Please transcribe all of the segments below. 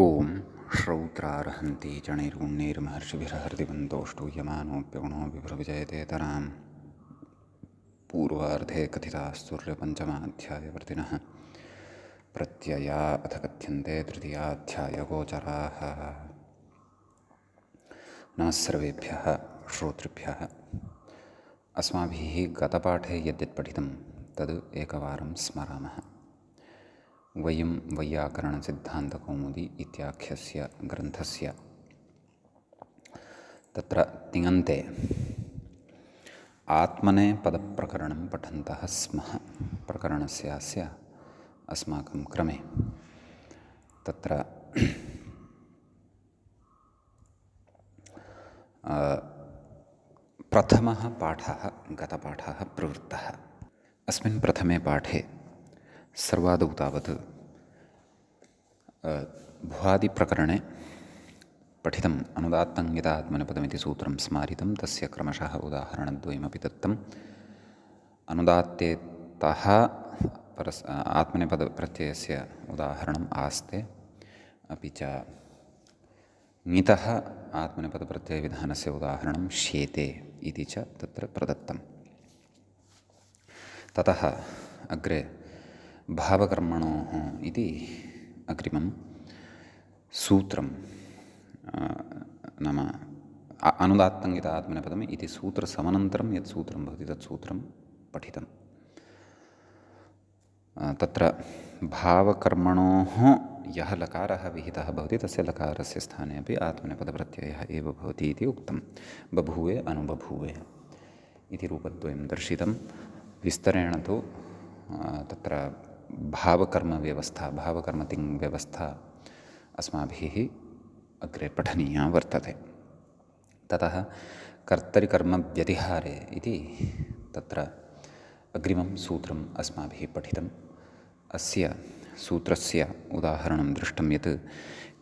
ॐ श्रौत्रार्हन्ति चणैर्गुण्यैर्महर्षिभिरहृदिवन्तोष्टूयमानोऽप्यगुणो विभ्रविजयतेतरां पूर्वार्धे कथितास्तुर्यपञ्चमाध्यायवर्तिनः प्रत्यया अथ कथ्यन्ते तृतीयाध्यायगोचराः। नमः सर्वेभ्यः श्रोतृभ्यः। अस्माभिः गतपाठे यद्यत् पठितं तद् एकवारं स्मरामः। वयं वैयाकरणसिद्धान्तकौमुदी इत्याख्यस्य ग्रन्थस्य तत्र तिङन्ते आत्मनेपदप्रकरणं पठन्तः स्मः। प्रकरणस्यास्य अस्माकं क्रमे तत्र प्रथमः पाठः गतपाठः प्रवृत्तः। अस्मिन् प्रथमे पाठे सर्वादौ तावत् भुवादिप्रकरणे पठितम् अनुदात्तङ्गितात्मनेपदमिति सूत्रं स्मारितं। तस्य क्रमशः उदाहरणद्वयमपि दत्तम्। अनुदात्तेतः आत्मनेपदप्रत्ययस्य उदाहरणम् आस्ते, अपि च ङितः आत्मनेपदप्रत्ययविधानस्य उदाहरणं श्येते इति च तत्र प्रदत्तम्। ततः अग्रे भावकर्मणोः इति अग्रिमं सूत्रं नाम अनुदात्तङ्गितात्मनेपदम् इति सूत्रसमनन्तरं यत् सूत्रं भवति तत् सूत्रं पठितं। तत्र भावकर्मणोः यः लकारः विहितः भवति तस्य लकारस्य स्थाने अपि आत्मनेपदप्रत्ययः एव भवति इति उक्तं। बभूवे अनुबभूवे इति रूपद्वयं दर्शितं। विस्तरेण तु तत्र भावकर्मव्यवस्था भावकर्मतिङ्व्यवस्था अस्माभिः अग्रे पठनीया वर्तते। ततः कर्तरिकर्मव्यतिहारे इति तत्र अग्रिमं सूत्रम् अस्माभिः पठितम्। अस्य सूत्रस्य उदाहरणं दृष्टं यत्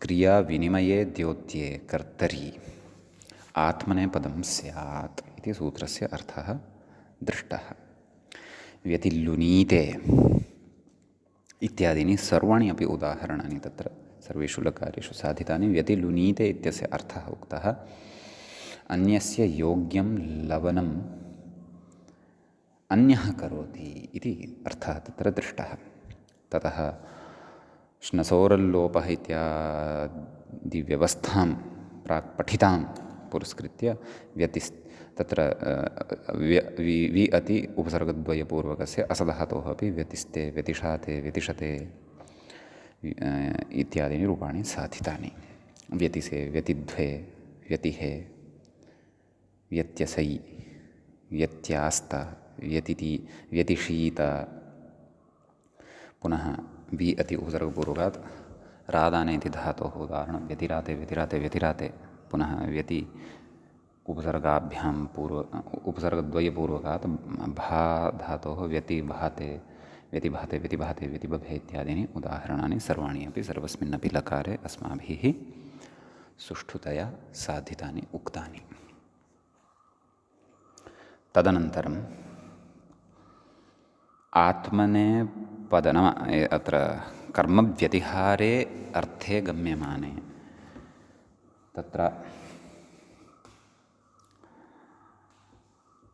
क्रियाविनिमये द्योत्ये कर्तरि आत्मनेपदं स्यात् इति सूत्रस्य अर्थः दृष्टः। व्यतिल्लुनीते इत्यादीनि सर्वाणि अपि उदाहरणानि तत्र सर्वेषु लकारेषु साधितानि। व्यतिलुनीते इत्यस्य अर्थः उक्तः अन्यस्य योग्यं लवनम् अन्यः करोति इति अर्थः तत्र दृष्टः। ततः श्नसोरल्लोपः इत्यादिव्यवस्थां प्राक् पठितां पुरस्कृत्य तत्र वि अति उपसर्गद्वयपूर्वकस्य असधातोः अपि व्यतिस्ते व्यतिषाते व्यतिषते इत्यादीनि रूपाणि साधितानि। व्यतिसे व्यतिध्वे व्यतिहे व्यत्यसै व्यत्यास्त व्यतिति व्यतिषीत। पुनः वि अति उपसर्गपूर्वकात् रादाने इति धातोः उदाहरणं व्यतिराते व्यतिराते व्यतिराते। पुनः व्यति उपसर्गाभ्यां उपसर्गद्वयपूर्वकात् भा धातोः व्यतिभाते व्यतिभाते व्यतिभाते व्यतिबभे इत्यादीनि उदाहरणानि सर्वाणि अपि सर्वस्मिन्नपि लकारे अस्माभिः सुष्ठुतया साधितानि उक्तानि। तदनन्तरम् आत्मनेपद नाम अत्र कर्मव्यतिहारे अर्थे गम्यमाने तत्र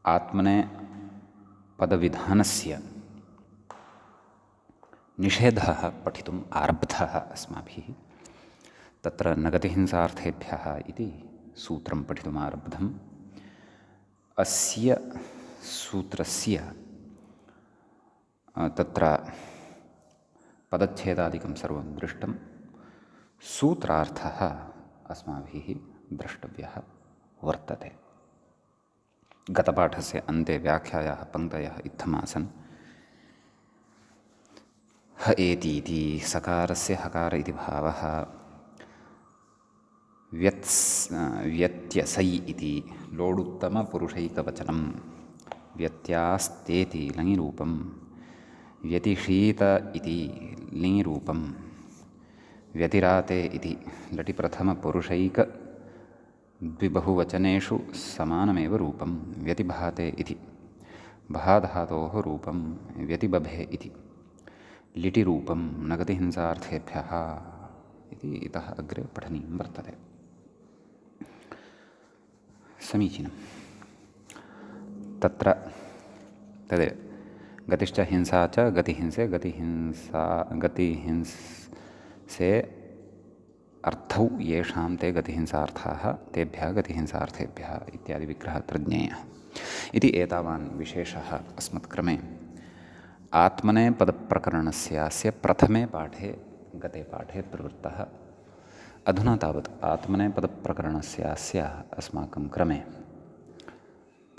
आत्मनेपदविधानस्य निषेधः पठितुम् आरब्धः अस्माभिः। तत्र नगतिहिंसार्थेभ्यः इति सूत्रं पठितुम् आरब्धम्। अस्य सूत्रस्य तत्र पदच्छेदादिकं सर्वं दृष्टं। सूत्रार्थः अस्माभिः द्रष्टव्यः वर्तते। गतपाठस्य अन्ते व्याख्यायाः पङ्क्तयः इत्थमासन्। ह एतीति सकारस्य हकार इति भावः। व्यत्यसै इति लोडुत्तमपुरुषैकवचनं। व्यत्यास्तेति लङिरूपं। व्यतिषीत इति लिङिरूपं। व्यतिराते इति लटिप्रथमपुरुषैकद्विबहुवचनेषु समानमेव रूपं। व्यतिभाते इति भाधातोः रूपं। व्यतिबभे इति लिटिरूपं नगतिहिंसार्थेभ्यः इति इतः अग्रे पठनीयं वर्तते। समीचीनं। तत्र तद् गतिश्च हिंसा च गतिहिंसे अर्थौ येषां ते गतिहिंसार्थाः तेभ्यः गतिहिंसार्थेभ्यः इत्यादि विग्रहः अत्र ज्ञेयः इति एतावान् विशेषः अस्मत्क्रमे आत्मनेपदप्रकरणस्यास्य प्रथमे पाठे गते पाठे प्रवृत्तः। अधुना तावत् आत्मनेपदप्रकरणस्यास्य अस्माकं क्रमे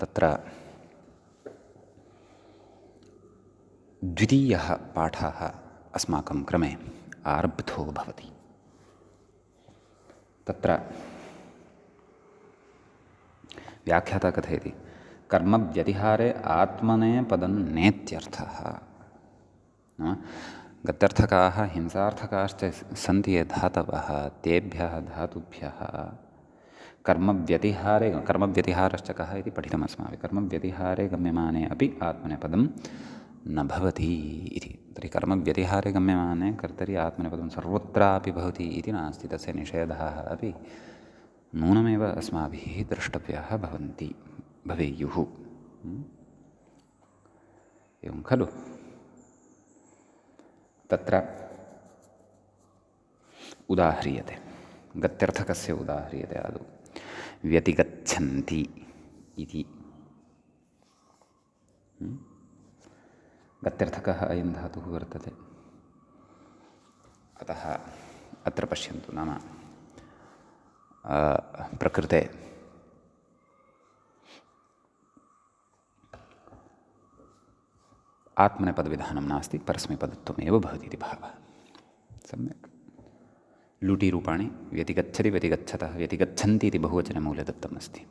तत्र द्वितीयः पाठः अस्माकं क्रमे आरब्धो भवति। तत्र व्याख्याता कथयति कर्मव्यतिहारे आत्मनेपदं नेत्यर्थः। नाम गत्यर्थकाः हिंसार्थकाश्च सन्ति ये धातवः तेभ्यः धातुभ्यः कर्मव्यतिहारश्च कः इति पठितमस्माभिः। कर्मव्यतिहारे गम्यमाने अपि आत्मनेपदं न भवति इति। तर्हि कर्मव्यतिहारे गम्यमाने कर्तरि आत्मनेपदं सर्वत्रापि भवति इति नास्ति। तस्य निषेधाः अपि नूनमेव अस्माभिः द्रष्टव्याः भवेयुः। एवं खलु? तत्र उदाह्रियते, गत्यर्थकस्य उदाह्रियते आदौ व्यतिगच्छन्ति इति। गत्यर्थकः अयं धातुः वर्तते। अतः अत्र पश्यन्तु, नाम प्रकृते आत्मनेपदविधानं नास्ति, परस्मैपदत्वमेव भवति इति भावः। सम्यक्। लुटिरूपाणि व्यतिगच्छति व्यतिगच्छतः व्यतिगच्छन्ति इति बहुवचनमूले दत्तमस्ति।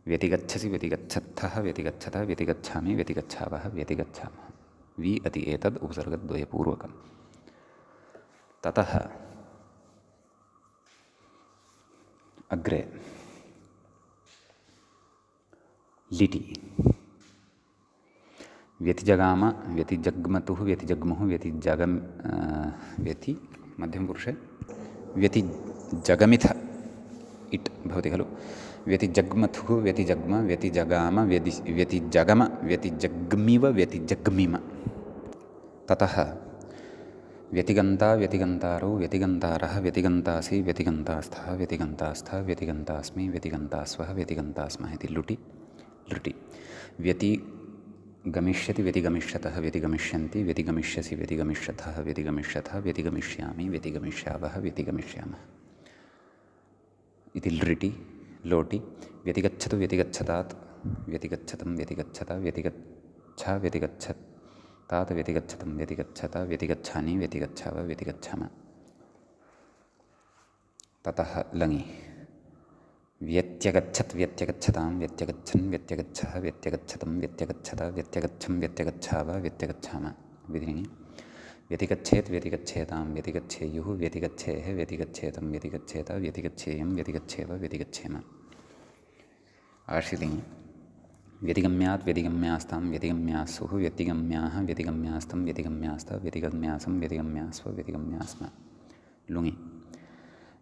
व्यतिगच्छसि व्यतिगच्छत्थः व्यतिगच्छतः व्यतिगच्छामि व्यतिगच्छावः व्यतिगच्छामः। वि अति एतद् उपसर्गद्वयपूर्वकम्। ततः अग्रे लिटि व्यतिजगाम व्यतिजग्मतुः व्यतिजग्मुः व्यति मध्यमपुरुषे व्यतिजगमिथ इट् भवति खलु। व्यतिजग्मथुः व्यतिजग्म व्यतिजगाम व्यतिजगम व्यतिजग्मिव व्यतिजग्मिम। ततः व्यतिगन्ता व्यतिगन्तारो व्यतिगन्तारः व्यतिगन्तासि व्यतिगन्तास्थः व्यतिगन्तास्थ व्यतिगन्तास्मि व्यतिगन्तास्वः व्यतिगन्तास्मः इति लुटि लृटि। व्यतिगमिष्यति व्यतिगमिष्यतः व्यतिगमिष्यन्ति व्यतिगमिष्यसि व्यतिगमिष्यथः व्यतिगमिष्यथः व्यतिगमिष्यामि व्यतिगमिष्यावः व्यतिगमिष्यामः इति लृटि लोटि। व्यतिगच्छतु व्यतिगच्छतात् व्यतिगच्छतं व्यतिगच्छता व्यतिगच्छा व्यतिगच्छतात् व्यतिगच्छतं व्यतिगच्छता व्यतिगच्छानि व्यतिगच्छाव व्यतिगच्छाम। ततः लङि व्यत्यगच्छत् व्यत्यगच्छतां व्यत्यगच्छन् व्यत्यगच्छः व्यत्यगच्छतं व्यत्यगच्छत व्यत्यगच्छं व्यत्यगच्छाव व्यत्यगच्छाम। विधिनि व्यतिगच्छेत् व्यतिगच्छेतां व्यतिगच्छेयुः व्यतिगच्छेः व्यतिगच्छेतं व्यतिगच्छेत व्यतिगच्छेयं व्यतिगच्छेव व्यतिगच्छेम। आर्षिलिङि व्यतिगम्यात् व्यतिगम्यास्तां व्यतिगम्यास्सुः व्यतिगम्याः व्यतिगम्यास्तं व्यतिगम्यास्त व्यतिगम्यासं व्यतिगम्यास्व व्यतिगम्यास्म। लुङि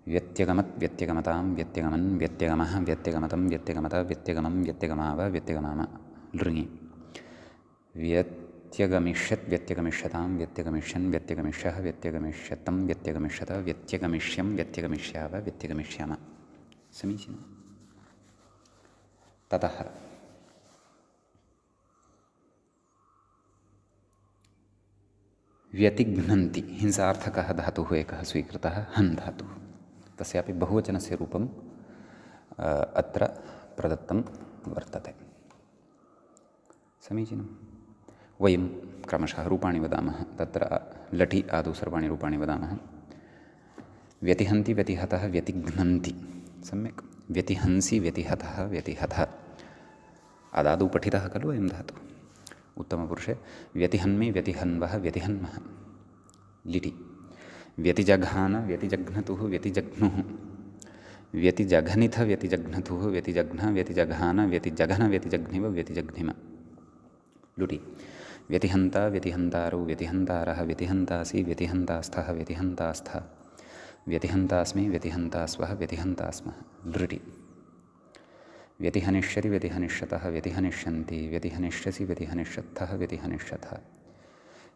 व्यत्यगमत् व्यत्यगमतां व्यत्यगमन् व्यत्यगमः व्यत्यगमतं व्यत्यगमत व्यत्यगमं व्यत्यगमाव व्यत्यगमाम। लृङि व्यत्यगमिष्यत् व्यत्यगमिष्यतां व्यत्यगमिष्यन् व्यत्यगमिष्यः व्यत्यगमिष्यतं व्यत्यगमिष्यत व्यत्यगमिष्यं व्यत्यगमिष्याव व्यत्यगमिष्याम। समीचीनम्। ततः व्यतिघ्नन्ति हिंसार्थकः धातुः एकः स्वीकृतः हन् धातुः। तस्यापि बहुवचनस्य रूपम् अत्र प्रदत्तं वर्तते। समीचीनं। वयं क्रमशः रूपाणि वदामः। तत्र लठि आदौ सर्वाणि रूपाणि वदामः। व्यतिहन्ति व्यतिहतः व्यतिघ्नन्ति। सम्यक्। व्यतिहंसि व्यतिहतः व्यतिहतः आदादौ पठितः खलु अयं धातुः। उत्तमपुरुषे व्यतिहन्मि व्यतिहन्वः व्यतिहन्मः। लिटि व्यतिजघान व्यतिजघ्नतुः व्यतिजघ्नुः व्यतिजघनिथ व्यतिजघ्नतुः व्यतिजघ्न व्यतिजघान व्यतिजघन व्यतिजघ्निव व्यतिजघ्निम। लुटि व्यतिहन्ता व्यतिहन्तारो व्यतिहन्तारः व्यतिहन्तासि व्यतिहन्तास्थः व्यतिहन्तास्थ व्यतिहन्तास्मि व्यतिहन्तास्वः व्यतिहन्तास्मः लृटि व्यतिहनिष्यति व्यतिहनिष्यतः व्यतिहनिष्यन्ति व्यतिहनिष्यसि व्यतिहनिष्यत्थः व्यतिहनिष्यथः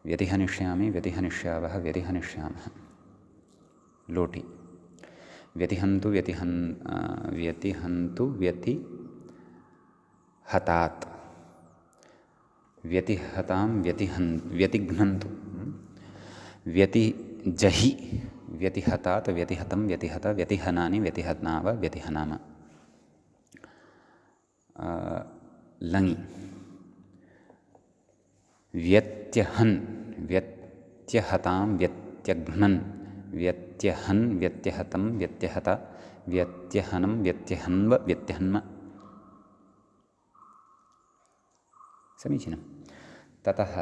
व्यतिहनिष्यामि व्यतिहनिष्यावः व्यतिहनिष्यामः लोटि व्यतिहन्तु व्यतिहन्तु व्यतिहतात् व्यतिहतां व्यतिघ्नन्तु व्यतिजहि व्यतिहतात् व्यतिहतं व्यतिहत व्यतिहनानि व्यतिहनाव व्यतिहनाम लङि व्यत्यहन् व्यत्यहतां व्यत्यघ्नन् व्यत्यहन् व्यत्यहतं व्यत्यहत व्यत्यहनं व्यत्यहन्व व्यत्यहन्म समीचीनं। ततः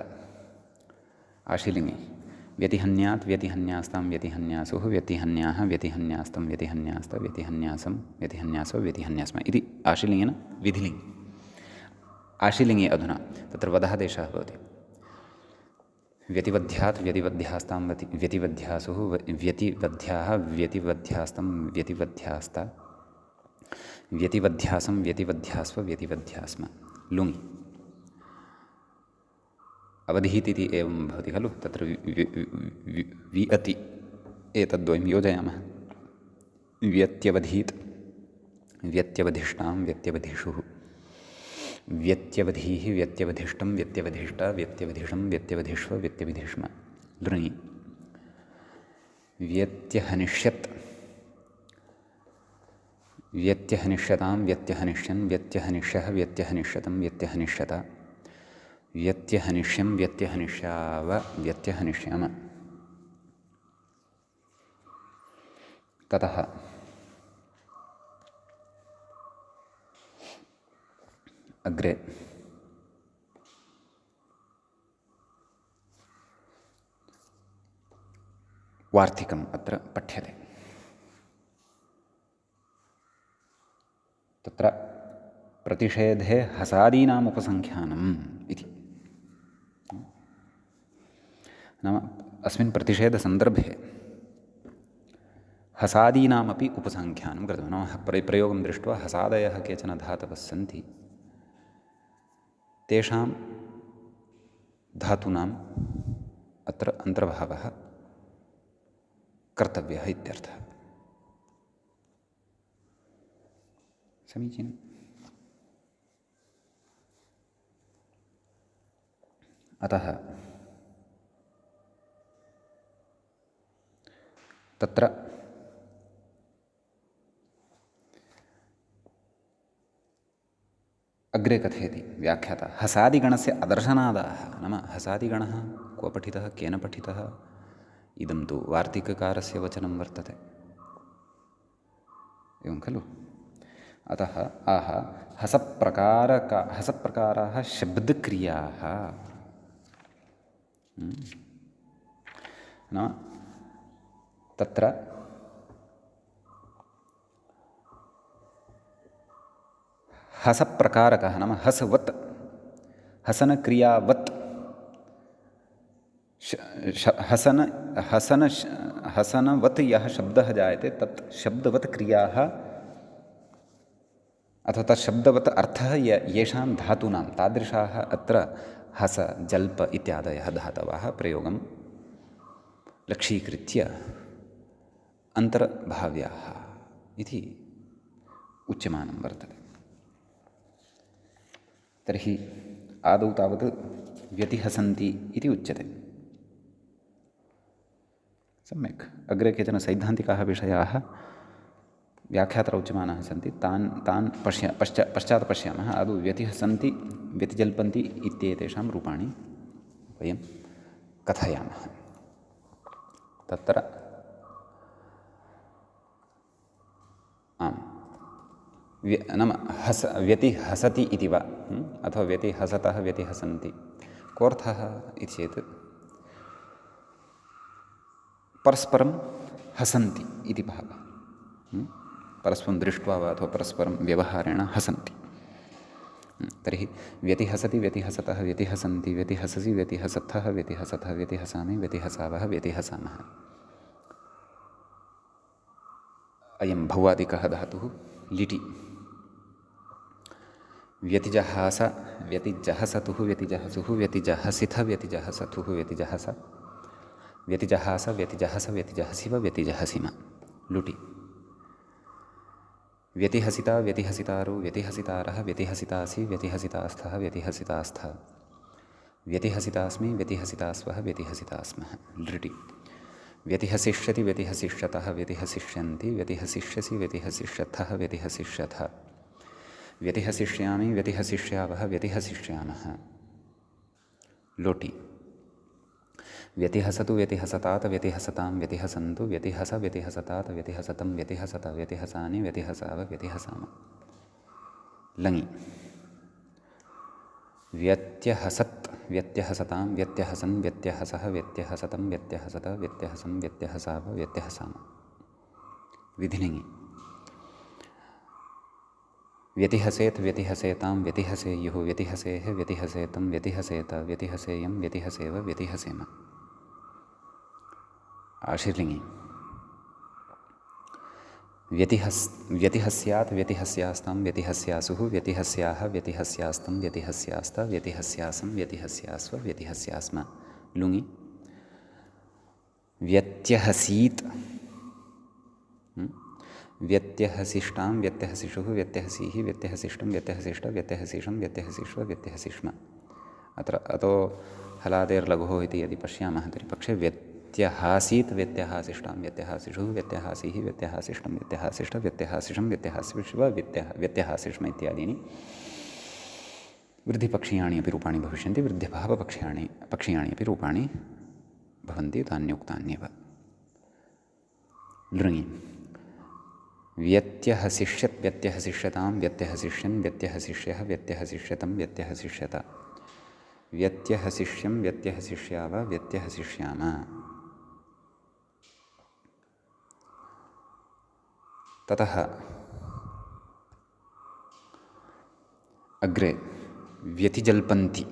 आशीलिङ्गे व्यतिहन्यात् व्यतिहन्यास्तां व्यतिहन्यासुः व्यतिहन्याः व्यतिहन्यास्तं व्यतिहन्यास्त व्यतिहन्यासं व्यतिहन्यासो व्यतिहन्यास्म इति आशीलिङ्गेन विधिलिङ्गे। आशीलिङ्गे अधुना तत्र वदः देशः भवति। व्यतिवध्यात् व्यतिवध्यास्तां व्यतिवध्यासुः व्यतिवध्याः व्यतिवध्यास्तं व्यतिवध्यास्ता व्यतिवध्यासं व्यतिवध्यास्व व्यतिवध्यास्म लुङि अवधीत् इति एवं भवति खलु। तत्र विअति एतद्वयं योजयामः। व्यत्यवधीत् व्यत्यवधिष्टां व्यत्यवधिषुः व्यत्यवधीः व्यत्यवधिष्टं व्यत्यवधिष्टा व्यत्यवधिषं व्यत्यवधिष्व व्यत्यवधिष्म लृङि व्यत्यहनिष्यत् व्यत्यहनिष्यतां व्यत्यहनिष्यन् व्यत्यहनिष्यः व्यत्यहनिष्यतं व्यत्यहनिष्यत व्यत्यहनिष्यं व्यत्यहनिष्याव व्यत्यहनिष्याम। ततः अग्रे वार्तिकम् अत्र पठ्यते। तत्र प्रतिषेधे हसादीनाम् उपसङ्ख्यानम् इति नाम अस्मिन् प्रतिषेधसन्दर्भे हसादीनामपि उपसङ्ख्यानं कृतं। नाम प्रयोगं दृष्ट्वा हसादयः केचन धातवः सन्ति तेषां धातूनाम् अत्र अन्तर्भावः कर्तव्यः इत्यर्थः। समीचीनम्। अतः तत्र अग्रे कथयति व्याख्याता हसादिगणस्य अदर्शनादाः। नाम हसादिगणः क्व पठितः केन पठितः इदं तु वार्तिककारस्य वचनं वर्तते एवं खलु। अतः आह हसप्रकाराः शब्दक्रियाः नाम तत्र हसप्रकारकः नाम हसवत् हसनक्रियावत् हसनवत् यः शब्दः जायते तत् शब्दवत् क्रियाः अथवा तत् शब्दवत् अर्थः येषां धातूनां तादृशाः अत्र हस जल्प इत्यादयः धातवः प्रयोगं लक्ष्यीकृत्य अन्तर्भाव्याः इति उच्यमानं वर्तते। तर्हि आदौ तावत् व्यतिहसन्ति इति उच्यते। सम्यक्। अग्रे केचन सैद्धान्तिकाः विषयाः व्याख्यात्र उच्यमानाः सन्ति तान् पश्चात् पश्यामः। आदौ व्यतिहसन्ति व्यतिजल्पन्ति इत्येतेषां रूपाणि वयं कथयामः। तत्र आम् नाम व्यतिहसति इति वा अथवा व्यतिहसतः व्यतिहसन्ति कोऽर्थः इति चेत् परस्परं हसन्ति इति भावः। परस्परं दृष्ट्वा वा अथवा परस्परं व्यवहारेण हसन्ति। तर्हि व्यतिहसति व्यतिहसतः व्यतिहसन्ति व्यतिहससि व्यतिहसथः व्यतिहसथः व्यतिहसामि व्यतिहसावः व्यतिहसामः अयं भौवादिकः धातुः लिटि व्यतिजहास व्यतिजहसतुः व्यतिजहसुः व्यतिजहसिथ व्यतिजहसथुः व्यतिजहस व्यतिजहास व्यतिजहस व्यतिजहसिव व्यतिजहसिम लुटि व्यतिहसिता व्यतिहसितारो व्यतिहसितारः व्यतिहसितासि व्यतिहसितास्थः व्यतिहसितास्थ व्यतिहसितास्मि व्यतिहसितास्वः व्यतिहसितास्मः लृटि व्यतिहसिष्यति व्यतिहसिष्यतः व्यतिहसिष्यन्ति व्यतिहसिष्यसि व्यतिहसिष्यथः व्यतिहसिष्यथ व्यतिहसिष्यामि व्यतिहसिष्यावः व्यतिहसिष्यामः लोटि व्यतिहसतु व्यतिहसतात व्यतिहसतां व्यतिहसन्तु व्यतिहस व्यतिहसतात व्यतिहसतं व्यतिहसत व्यतिहसानि व्यतिहसाव व्यतिहसाम लङि व्यत्यहसत् व्यत्यहसतां व्यत्यहसन् व्यत्यहसः व्यत्यहसतं व्यत्यहसत व्यत्यहसं व्यत्यहसाव व्यत्यहसाम विधिलिङि व्यतिहसेत् व्यतिहसेतां व्यतिहसेयुः व्यतिहसेः व्यतिहसेतं व्यतिहसेत व्यतिहसेयं व्यतिहसेव व्यतिहसेम आशीर्लिङि व्यतिहस्यात् व्यतिहस्यास्तां व्यतिहस्यासुः व्यतिहस्याः व्यतिहस्यास्तं व्यतिहस्यास्त व्यतिहस्यासं व्यतिहस्यास्व व्यतिहस्यास्म लुङि व्यत्यहसीत् व्यत्यहसिष्टां व्यत्यहसिषुः व्यत्यहसीः व्यत्यहसिष्टं व्यत्यहसिष्ट व्यत्यहसिषं व्यत्यहसिष्व व्यत्यहसिष्म अत्र अतो हलादेर्लघुः इति यदि पश्यामः तर्हि पक्षे व्यत्यहासीत् व्यत्यहासिष्टां व्यत्यहासिषुः व्यत्यहासीः व्यत्यहासिष्टं व्यत्यहासिष्ट व्यत्यहासिषं व्यत्यहासिष्व व्यत्यहासिष्म इत्यादीनि वृद्धिपक्षीयाणि अपि रूपाणि भविष्यन्ति वृद्ध्यभावपक्षीयाणि अपि रूपाणि भवन्ति तान्युक्तान्येव लृङि व्यत्यहसिष्यत् व्यत्यहसिष्यतां व्यत्यहसिष्यन् व्यत्यहसिष्यः व्यत्यहसिष्यतं व्यत्यहसिष्यत व्यत्यहसिष्यं व्यत्यहसिष्याव व्यत्यहसिष्याम ततः अग्रे व्यतिजल्पन्ति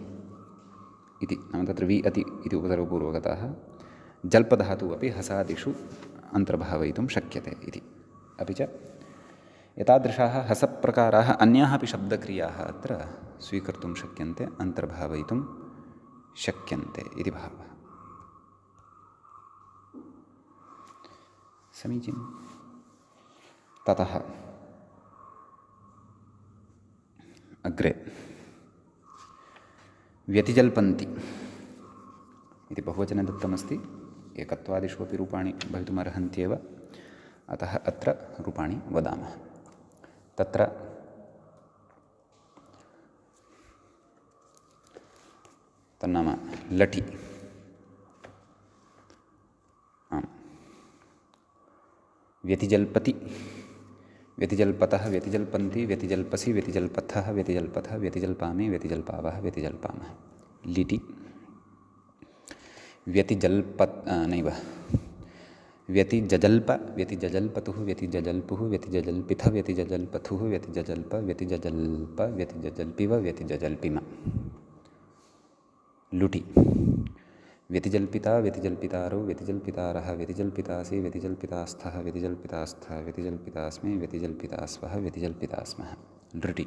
इति नाम तत्र वि अति इति उपसर्गपूर्वकतः जल्पधातुः अपि हसादिषु अन्तर्भावयितुं शक्यते इति अपि च एतादृशाः हसप्रकाराः अन्याः अपि शब्दक्रियाः अत्र स्वीकर्तुं शक्यन्ते अन्तर्भावयितुं शक्यन्ते इति भावः समीचीनं ततः अग्रे व्यतिजल्पन्ति इति बहुवचने दत्तमस्ति एकत्वादिषु अपि रूपाणि भवितुमर्हन्त्येव अतः अत्र रूपाणि वदामः तत्र तन्नाम लटि व्यतिजल्पति व्यतिजल्पतः व्यतिजल्पन्ति व्यतिजल्पसि व्यतिजल्पथः व्यतिजल्पथ व्यतिजल्पामि व्यतिजल्पावः व्यतिजल्पामः लिटि नैव व्यतिजजल्प व्यतिजजल्पतुः व्यतिजजल्पुः व्यतिजजल्पिथ व्यतिजजल्पथुः व्यतिजजल्प व्यतिजजल्प व्यतिजजल्पिव व्यतिजजल्पिम लुटि व्यतिजल्पिता व्यतिजल्पितारो व्यतिजल्पितारः व्यतिजल्पितासि व्यतिजल्पितास्थः व्यतिजल्पितास्थ व्यतिजल्पितास्मि व्यतिजल्पितास्वः व्यतिजल्पितास्मः लृटि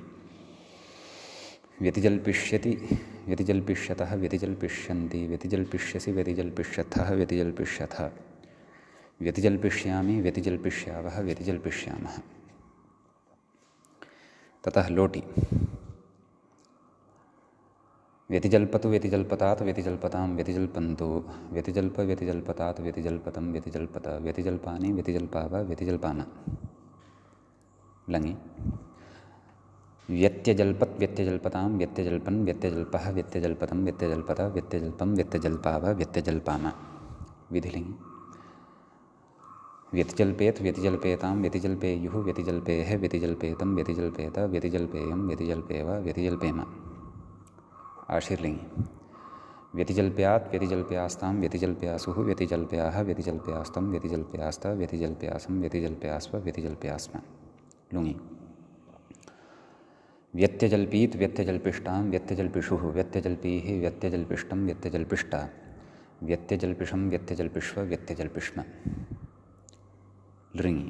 व्यतिजल्पिष्यति व्यतिजल्पिष्यतः व्यतिजल्पिष्यन्ति व्यतिजल्पिष्यसि व्यतिजल्पिष्यथः व्यतिजल्पिष्यथ व्यतिजल्पिष्यामि व्यतिजल्पिष्यावः व्यतिजल्पिष्यामः ततः लोटि व्यतिजल्पतु व्यतिजल्पतात् व्यतिजल्पतां व्यतिजल्पन्तु व्यतिजल्प व्यतिजल्पतात् व्यतिजल्पतं व्यतिजल्पत व्यतिजल्पानि व्यतिजल्पाव व्यतिजल्पाम लङि व्यत्यजल्पत् व्यत्यजल्पतां व्यत्यजल्पन् व्यत्यजल्पः व्यत्यजल्पतं व्यत्यजल्पत व्यत्यजल्पं व्यत्यजल्पाव व्यत्यजल्पाम विधिलिङि व्यतिजल्पेत् व्यतिजल्पेतां व्यतिजल्पेयुः व्यतिजल्पेः व्यतिजल्पेतं व्यतिजल्पेत व्यतिजल्पेयं व्यतिजल्पेव व्यतिजल्पेम आशीर्लिङि व्यतिजल्प्यात् व्यतिजल्प्यास्तां व्यतिजल्प्यासुः व्यतिजल्प्याः व्यतिजल्प्यास्तं व्यतिजल्प्यास्त व्यतिजल्प्यासं व्यतिजल्प्यास्व व्यतिजल्प्यास्म लुङि व्यत्यजल्पीत् व्यत्यजल्पिष्टां व्यत्यजल्पिषुः व्यत्यजल्पीः व्यत्यजल्पिष्टं व्यत्यजल्पिष्टा व्यत्यजल्पिषं व्यत्यजल्पिष्व व्यत्यजल्पिष्म लृङि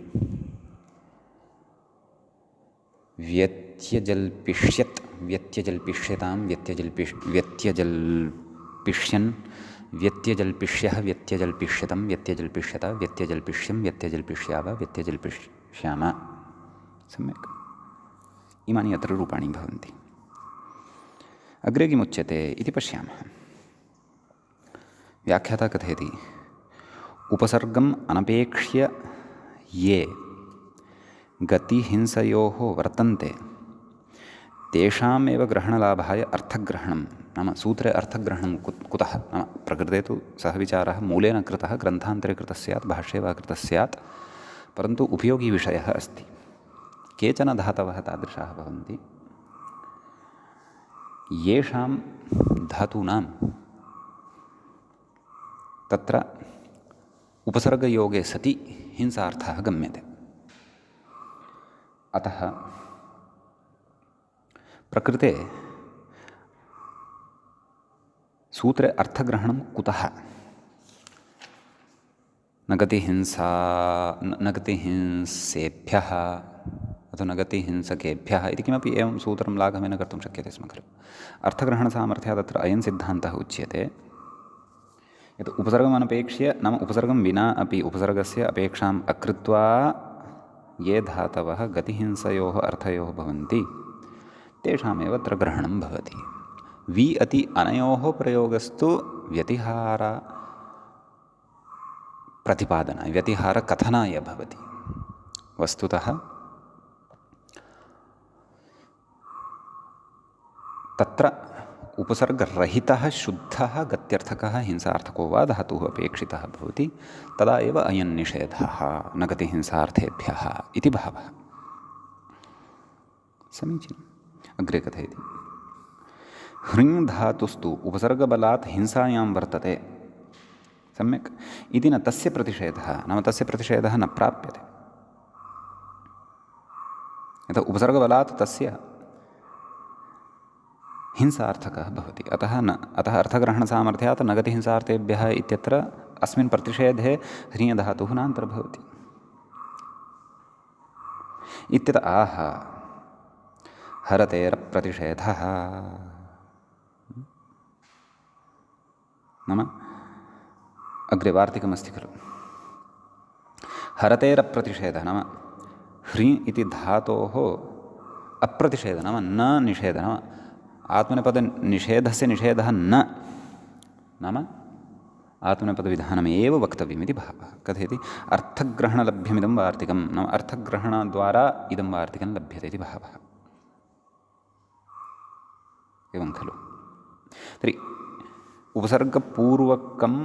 व्यत्यजल्पिष्यत् व्यत्यजल्पिष्यतां व्यत्यजल्पिष्यन् व्यत्यजल्पिष्यः व्यत्यजल्पिष्यतं व्यत्यजल्पिष्यत व्यत्यजल्पिष्यं व्यत्यजल्पिष्याव व्यत्यजल्पिष्याम। सम्यक्। इमानि अत्र रूपाणि भवन्ति। अग्रे किमुच्यते इति पश्यामः। व्याख्याता कथयति उपसर्गम् अनपेक्ष्य ये गतिहिंसयोः वर्तन्ते तेषामेव ग्रहणलाभाय अर्थग्रहणं। नाम सूत्रे अर्थग्रहणं कुतः? नाम प्रकृते तु सः विचारः मूलेन कृतः, ग्रन्थान्तरे कृतः स्यात्, भाष्ये वा कृतः स्यात्, परन्तु उपयोगी विषयः अस्ति। केचन धातवः तादृशाः भवन्ति येषां धातूनां तत्र उपसर्गयोगे सति हिंसार्थः गम्यते। अतः प्रकृते सूत्रे अर्थग्रहणं कुतः? न गतिहिंसेभ्यः अथवा न गतिहिंसकेभ्यः इति किमपि एवं सूत्रं लाघवेन कर्तुं शक्यते स्म खलु। अर्थग्रहणसामर्थ्यात् अत्र अयं सिद्धान्तः उच्यते यत् उपसर्गमनपेक्ष्य, नाम उपसर्गं विना अपि उपसर्गस्य अपेक्षाम् अकृत्वा ये धातवः गतिहिंसयोः अर्थयोः भवन्ति तेषामेव अत्र ग्रहणं भवति। वि अति अनयोः प्रयोगस्तु व्यतिहारकथनाय भवति। वस्तुतः तत्र उपसर्गरहितः शुद्धः गत्यर्थकः हिंसार्थको वा धातुः अपेक्षितः भवति, तदा एव अयं निषेधः न गतिहिंसार्थेभ्यः इति भावः। समीचीनम्। अग्रे कथयति हृङ् धातुस्तु उपसर्गबलात् हिंसायां वर्तते। सम्यक्। इति न तस्य प्रतिषेधः, नाम तस्य प्रतिषेधः न प्राप्यते। यतः उपसर्गबलात् तस्य हिंसार्थकः भवति। अतः अर्थग्रहणसामर्थ्यात् न गतिहिंसार्थेभ्यः इत्यत्र अस्मिन् प्रतिषेधे ह्रीयधातुः नान्तर्भवति। इत्यत आह हरतेरप्रतिषेधः। नाम अग्रे वार्तिकमस्ति खलु। हरतेरप्रतिषेधः नाम ह्री इति धातोः अप्रतिषेधः नाम न निषेधः, नाम आत्मनेपदनिषेधस्य निषेधः न, नाम आत्मनेपदविधानमेव वक्तव्यमिति भावः। कथयति अर्थग्रहणलभ्यमिदं वार्तिकं, नाम अर्थग्रहणद्वारा इदं वार्तिकं लभ्यते इति भावः। एवं खलु। तर्हि उपसर्गपूर्वकं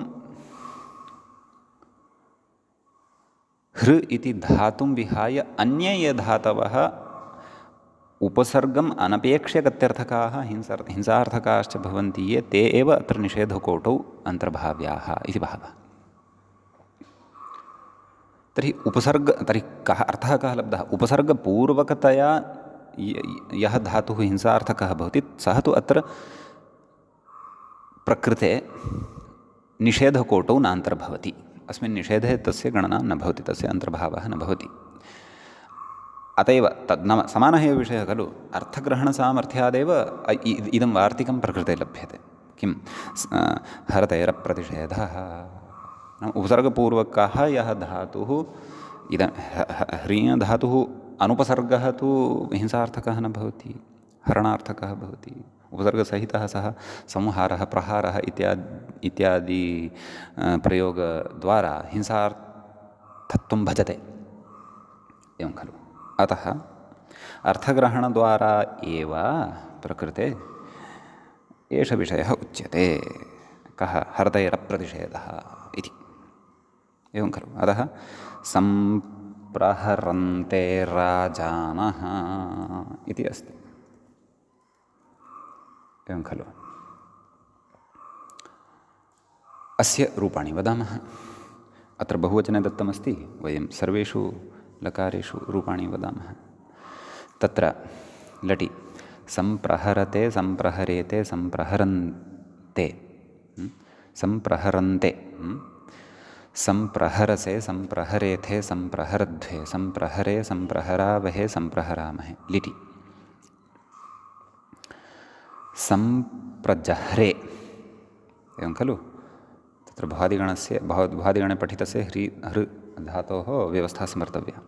हृ इति धातुं विहाय अन्ये ये धातवः उपसर्गम् अनपेक्ष्य गत्यर्थकाः हिंसार्थकाश्च भवन्ति ये ते एव अत्र निषेधकोटौ अन्तर्भाव्याः इति भावः। तर्हि कः अर्थः कः लब्धः? उपसर्गपूर्वकतया यः धातुः हिंसार्थकः भवति सः तु अत्र प्रकृते निषेधकोटौ नान्तर्भवति। अस्मिन् निषेधे तस्य गणना न भवति, तस्य अन्तर्भावः न भवति। अत एव तद् नाम समानः एव विषयः खलु। अर्थग्रहणसामर्थ्यादेव इदं वार्तिकं प्रकृते लभ्यते। किं हरतेरप्रतिषेधः नाम उपसर्गपूर्वकः यः धातुः, इदं ह्रीयधातुः अनुपसर्गः तु हिंसार्थकः न भवति, हरणार्थकः भवति। उपसर्गसहितः सः संहारः, प्रहारः इत्यादि प्रयोगद्वारा हिंसार्थत्वं भजते। एवं खलु। अतः अर्थग्रहणद्वारा एव प्रकृते एष विषयः उच्यते। कः? हरतेरप्रतिषेधः इति। एवं खलु। अतः सम्प्रहरन्ते राजानः इति अस्ति। एवं खलु। अस्य रूपाणि वदामः। अत्र बहुवचने दत्तमस्ति, वयं सर्वेषु लकारेषु रूपाणि वदामः। तत्र लटि सम्प्रहरते, सम्प्रहरेते, सम्प्रहरन्ते, सम्प्रहरन्ते, संप्रहरसे संप्रहरेथे संप्रहरध्वे संप्रहरे संप्रहरावहे संप्रहरामहे लिटि संप्रजह्रे एवं खलु तत्र भ्वादिगणस्य भ्वादिगणे पठितस्य हृ धातोः व्यवस्था स्मर्तव्या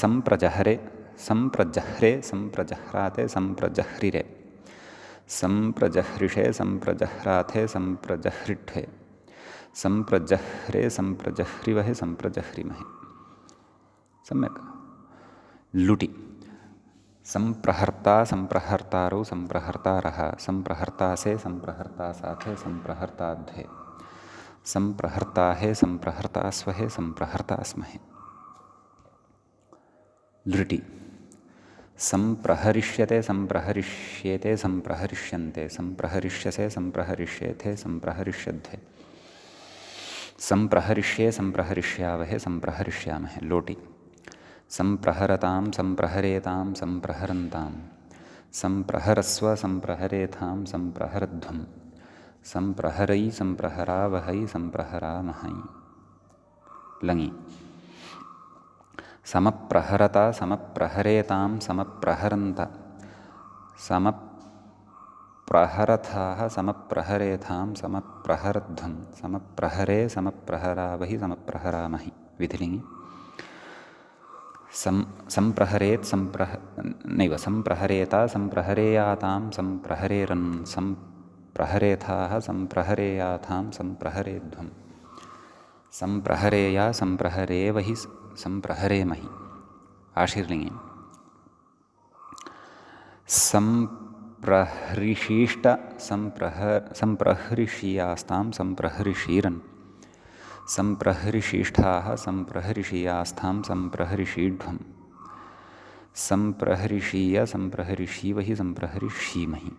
संप्रजह्रे संप्रजह्रे संप्रजह्राते संप्रजह्रिरे संप्रजह्रिषे संप्रजह्राथे संप्रजह्रिठ्वे संप्रजह्रे संप्रजह्रिवहे संप्रजह्रिमहे सम्यक् लुटि संप्रहर्ता संप्रहर्तारौ संप्रहर्तारः संप्रहर्तासे संप्रहर्तासाथे संप्रहर्ताध्वे संप्रहर्ताहे संप्रहर्तास्वहे संप्रहर्तास्महे लृटि संप्रहरिष्यते संप्रहरिष्येते संप्रहरिष्यन्ते संप्रहरिष्यसे संप्रहरिष्येथे संप्रहरिष्यध्वे संप्रहरिष्ये संप्रहरिष्यावहे संप्रहरिष्यामहे लोटि संप्रहरतां संप्रहरेतां संप्रहरन्तां संप्रहरस्व संप्रहरेथां संप्रहरध्वं संप्रहरै संप्रहरावहै संप्रहरामहै लङि समप्रहरता समप्रहरेतां समप्रहरन्त समप्रहरथाः समप्रहरेथां समप्रहरध्वं समप्रहरे समप्रहरावहि समप्रहरामहि विधिलिङि संप्रहरेत् नैव संप्रहरेता संप्रहरेयातां संप्रहरेरन् संप्रहरेथाः संप्रहरेयाथां संप्रहरेध्वं संप्रहरेया संप्रहरेवहि संप्रहरेमहि आशीर्लिङि संप्रहृषीष्ट संप्रहृषीयास्तां संप्रहृषीरन् संप्रहृषीष्ठाः संप्रहृषीयास्थां संप्रहृषीढ्वं संप्रहृषीय संप्रहृषीवहि संप्रहृषीमहि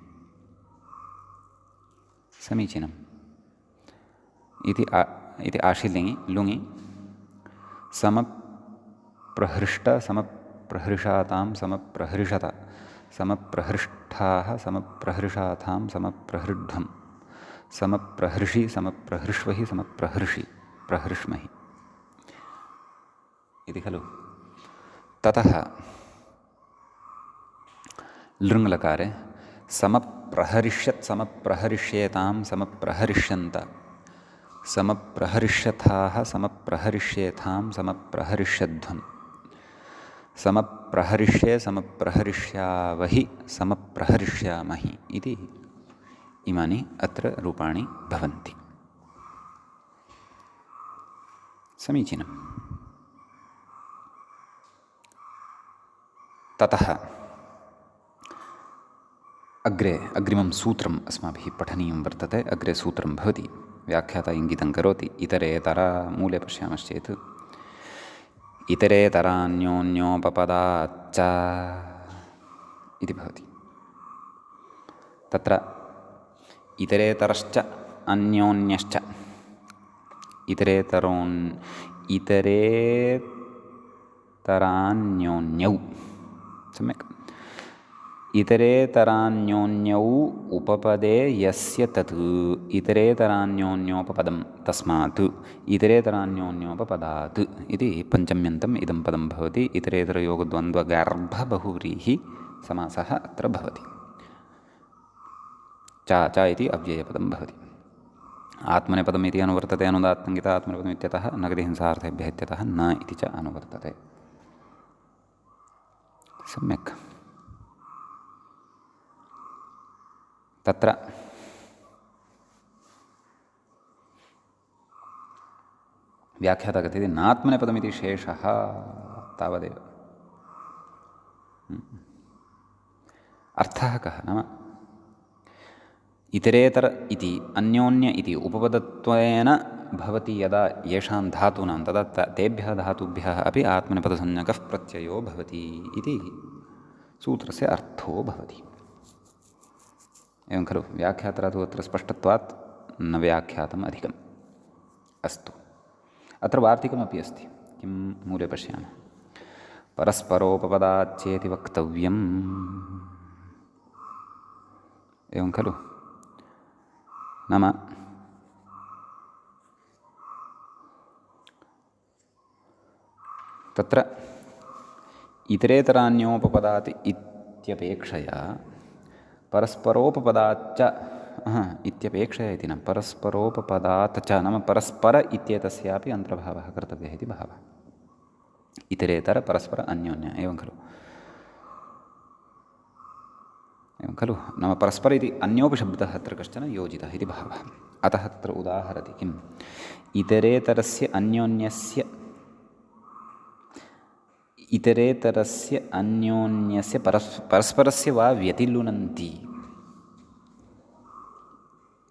समीचीनम् इति आशीर्लिङि लुङि समप्रहृष्ट समप्रहृषातां समप्रहृषत समप्रहृष्ठाः समप्रहृषाथां समप्रहृढ्वं समप्रहृषि समप्रहृष्वहि समप्रहृषि प्रहृष्महि इति खलु ततः लृङ्लकारे समप्रहरिष्यत् समप्रहरिष्येतां समप्रहरिष्यन्त समप्रहरिष्यथाः समप्रहरिष्येथां समप्रहरिष्यध्वं समप्रहरिष्ये समप्रहरिष्यावहि समप्रहरिष्यामहि इति इमानि अत्र रूपाणि भवन्ति समीचीनम् ततः अग्रे अग्रिमं सूत्रम् अस्माभिः पठनीयं वर्तते अग्रे सूत्रं भवति व्याख्याता इङ्गितं करोति इतरेतरा मूले पश्यामश्चेत् इतरेतरान्योन्योपपदाच्च इति भवति तत्र इतरेतरश्च अन्योन्यश्च इतरेतरान्योन्यौ सम्यक् इतरेतरान्योन्यौ उपपदे यस्य तत् इतरेतरान्योन्योपपदं तस्मात् इतरेतरान्योन्योपपदात् इति पञ्चम्यन्तम् इदं पदं भवति इतरेतरयोगद्वन्द्वगर्भबहुव्रीहि समासः अत्र भवति च इति अव्ययपदं भवति आत्मनेपदम् इति अनुवर्तते अनुदात्तङ्गित आत्मनेपदम् इत्यतः नगदिहिंसार्थेभ्यः इत्यतः न इति च अनुवर्तते सम्यक् तत्र व्याख्याता कथयति नात्मनेपदमिति शेषः तावदेव अर्थः कः नाम इतरेतर इति अन्योन्य इति उपपदत्वेन भवति यदा येषां धातूनां तदा तेभ्यः धातुभ्यः अपि आत्मनेपदसंज्ञकः प्रत्ययो भवति इति सूत्रस्य अर्थो भवति एवं खलु व्याख्याता तु अत्र स्पष्टत्वात् न व्याख्यातम् अधिकम् अस्तु अत्र वार्तिकमपि अस्ति किं मूले पश्यामः परस्परोपपदाच्चेति वक्तव्यम् एवं खलु नाम तत्र इतरेतरान्योपपदात् इत्यपेक्षया परस्परोपपदाच्च इत्यपेक्षया इति न परस्परोपपदात् च नाम परस्पर इत्येतस्यापि अन्तर्भावः कर्तव्यः इति भावः। इतरेतर परस्पर अन्योन्य एवं खलु नाम परस्पर इति अन्योपि शब्दः अत्र कश्चन योजितः इति भावः। अतः अत्र उदाहरति किम् इतरेतरस्य अन्योन्यस्य परस्परस्य वा व्यतिलुनन्ति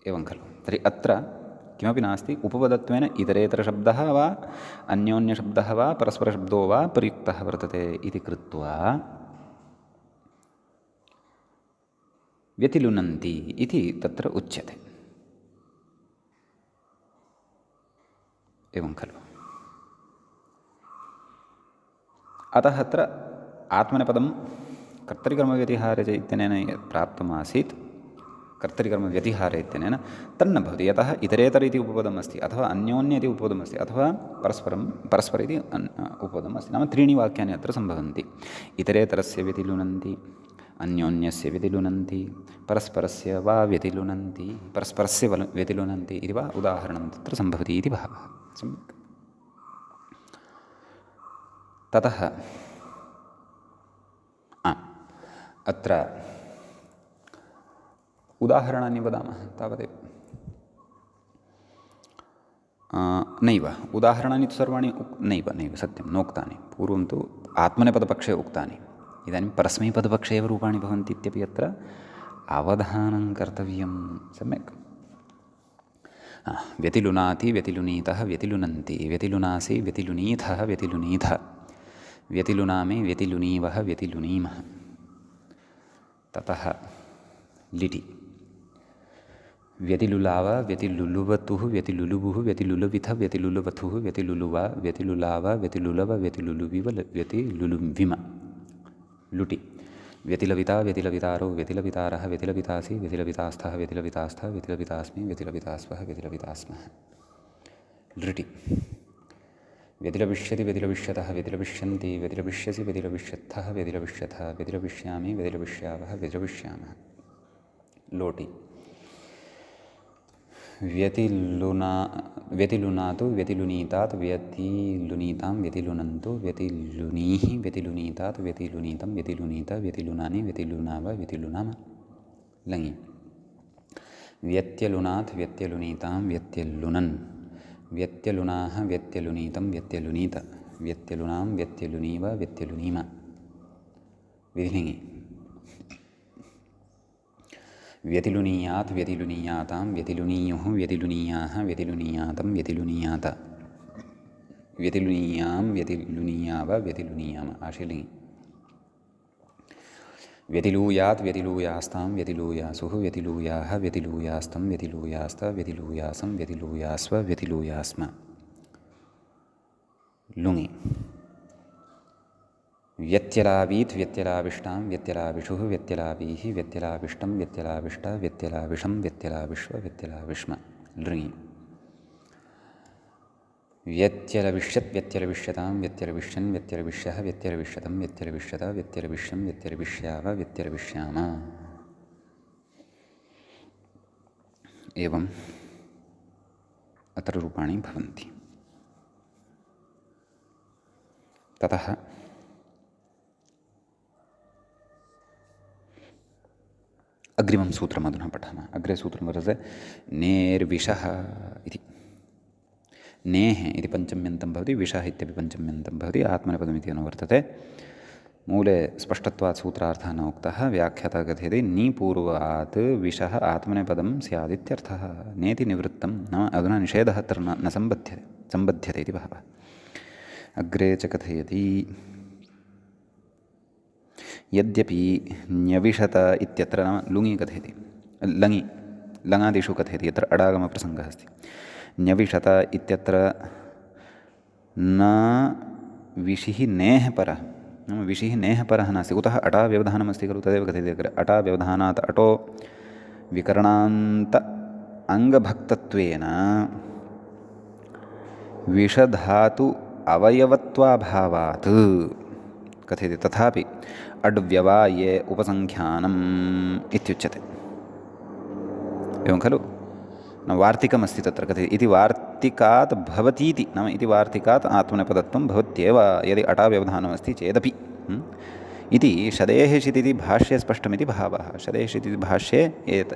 एवं खलु। तर्हि अत्र किमपि नास्ति उपपदत्वेन इतरेतरशब्दः वा अन्योन्यशब्दः वा परस्परशब्दो वा प्रयुक्तः वर्तते इति कृत्वा व्यतिलुनन्ति इति तत्र उच्यते एवं खलु। अतः अत्र आत्मनेपदं कर्तरिकर्मव्यतिहारे च इत्यनेन प्राप्तमासीत् कर्तरिकर्मव्यतिहारे इत्यनेन तन्न भवति। यतः इतरेतर इति उपपदम् अस्ति अथवा अन्योन्य इति उपपदम् अस्ति अथवा परस्पर इति उपपदम् अस्ति। नाम त्रीणि वाक्यानि अत्र सम्भवन्ति। इतरेतरस्य व्यतिलुनन्ति, अन्योन्यस्य व्यतिलुनन्ति, परस्परस्य वा व्यतिलुनन्ति, परस्परस्य व्यतिलुनन्ति इति वा उदाहरणं तत्र सम्भवति इति भावः। सम्यक्। ततः अत्र उदाहरणानि वदामः तावदेव। नैव उदाहरणानि तु सर्वाणि नैव सत्यं नोक्तानि। पूर्वं तु आत्मनेपदपक्षे उक्तानि, इदानीं परस्मैपदपक्षे एव रूपाणि भवन्ति इत्यपि अत्र अवधानं कर्तव्यं। सम्यक्। व्यतिलुनाति व्यतिलुनीतः व्यतिलुनन्ति, व्यतिलुनासि व्यतिलुनीथः व्यतिलुनीथ, व्यतिलुनामि व्यतिलुनीवः व्यतिलुनीमः। ततः लिटि व्यतिलुलाव व्यतिलुलुवतुः व्यतिलुलुवुः व्यतिलुलविथ व्यतिलुलवथुः व्यतिलुलुवा व्यतिलुलाव व्यतिलुलव व्यतिलुलुविव व्यतिलुलुविम। लुटि व्यतिलविता व्यतिलवितारो व्यतिलवितारः व्यतिलवितासि व्यतिलवितास्थः व्यतिलवितास्थ व्यतिलवितास्मि व्यतिलवितास्वः व्यतिलवितास्मः। लृटि व्यतिलविष्यति व्यतिलविष्यतः व्यतिलविष्यन्ति व्यतिलविष्यसि व्यतिलविष्यत्थः व्यतिलविष्यथ व्यतिलविष्यामि व्यतिलविष्यावः व्यतिलविष्यामः। लोटि व्यतिलुनातु व्यतिलुनीतात् व्यतिलुनीतां व्यतिलुनन्तु व्यतिलुनीः व्यतिलुनीतात् व्यतिलुनीतं व्यतिलुनीत व्यतिलुनानि व्यतिलुनाव व्यतिलुनाम। लङि व्यत्यलुनात् व्यत्यलुनीतां व्यत्यलुनन्, व्यत्यलुनाः व्यत्यलुनीतं व्यत्यलुनीत, व्यत्यलुनां व्यत्यलुनीव व्यत्यलुनीम। विधिलिङि व्यतिलुनीयात् व्यतिलुनीयातां व्यतिलुनीयुः व्यतिलुनीयाः व्यतिलुनीयातं व्यतिलुनीयात, व्यतिलुनीयां व्यतिलुनीयाव व्यतिलुनीयाम। आशीलिङि व्यतिलूयात् व्यतिलूयास्तां व्यतिलूयासुः व्यतिलूयाः व्यतिलूयास्तं व्यतिलूयास्त व्यतिलूयासं व्यतिलूयास्व व्यतिलूयास्म। लुङि व्यत्यलावीत् व्यत्यलाविष्टां व्यत्यलाविषुः व्यत्यलावीः व्यत्यलाविष्टं व्यत्यलाविष्ट व्यत्यलाविषं व्यत्यलाविष्व व्यत्यलाविष्म। लृङि व्यत्यलविष्यत् व्यत्यलविष्यतां व्यत्यलविष्यन् व्यत्यलविष्यः व्यत्यलविष्यतं व्यत्यलविष्यत व्यत्यलविष्यं व्यत्यलविष्याव व्यत्यलविष्याम। एवम् अत्र रूपाणि भवन्ति। ततः अग्रिमं सूत्रम् अधुना पठामः। अग्रे सूत्रं वर्तते नेर्विषः इति। नेः इति पञ्चम्यन्तं भवति, विषः इत्यपि पञ्चम्यन्तं भवति, आत्मनेपदमिति अनुवर्तते। मूले स्पष्टत्वात् सूत्रार्थः न उक्तः, व्याख्याता कथयति नीपूर्वात् विषः आत्मनेपदं स्यादित्यर्थः। नेति निवृत्तं नाम अधुना निषेधः अत्र न सम्बध्यते इति भावः। अग्रे च कथयति यद्यपि न्यविशत इत्यत्र नाम लुङि कथयति, लङादिषु कथयति, यत्र अडागमप्रसङ्गः अस्ति। न्यविशत इत्यत्र न विशिः नेः परः, नाम विशिः नेः परः नास्ति। कुतः अटा व्यवधानमस्ति खलु, तदेव कथयति अग्रे। अटा व्यवधानात् अटो विकरणान्त अङ्गभक्तत्वेन विषधातु अवयवत्वाभावात् कथयति तथापि अड्व्यवाये उपसङ्ख्यानम् इत्युच्यते। एवं खलु न वार्तिकमस्ति तत्र कथयति इति वार्तिकात् भवतीति नाम इति वार्तिकात् आत्मनेपदत्वं भवत्येव यदि अटाव्यवधानमस्ति चेदपि इति शदेः शिति भाष्ये स्पष्टमिति भावः। शदेः शिति भाष्ये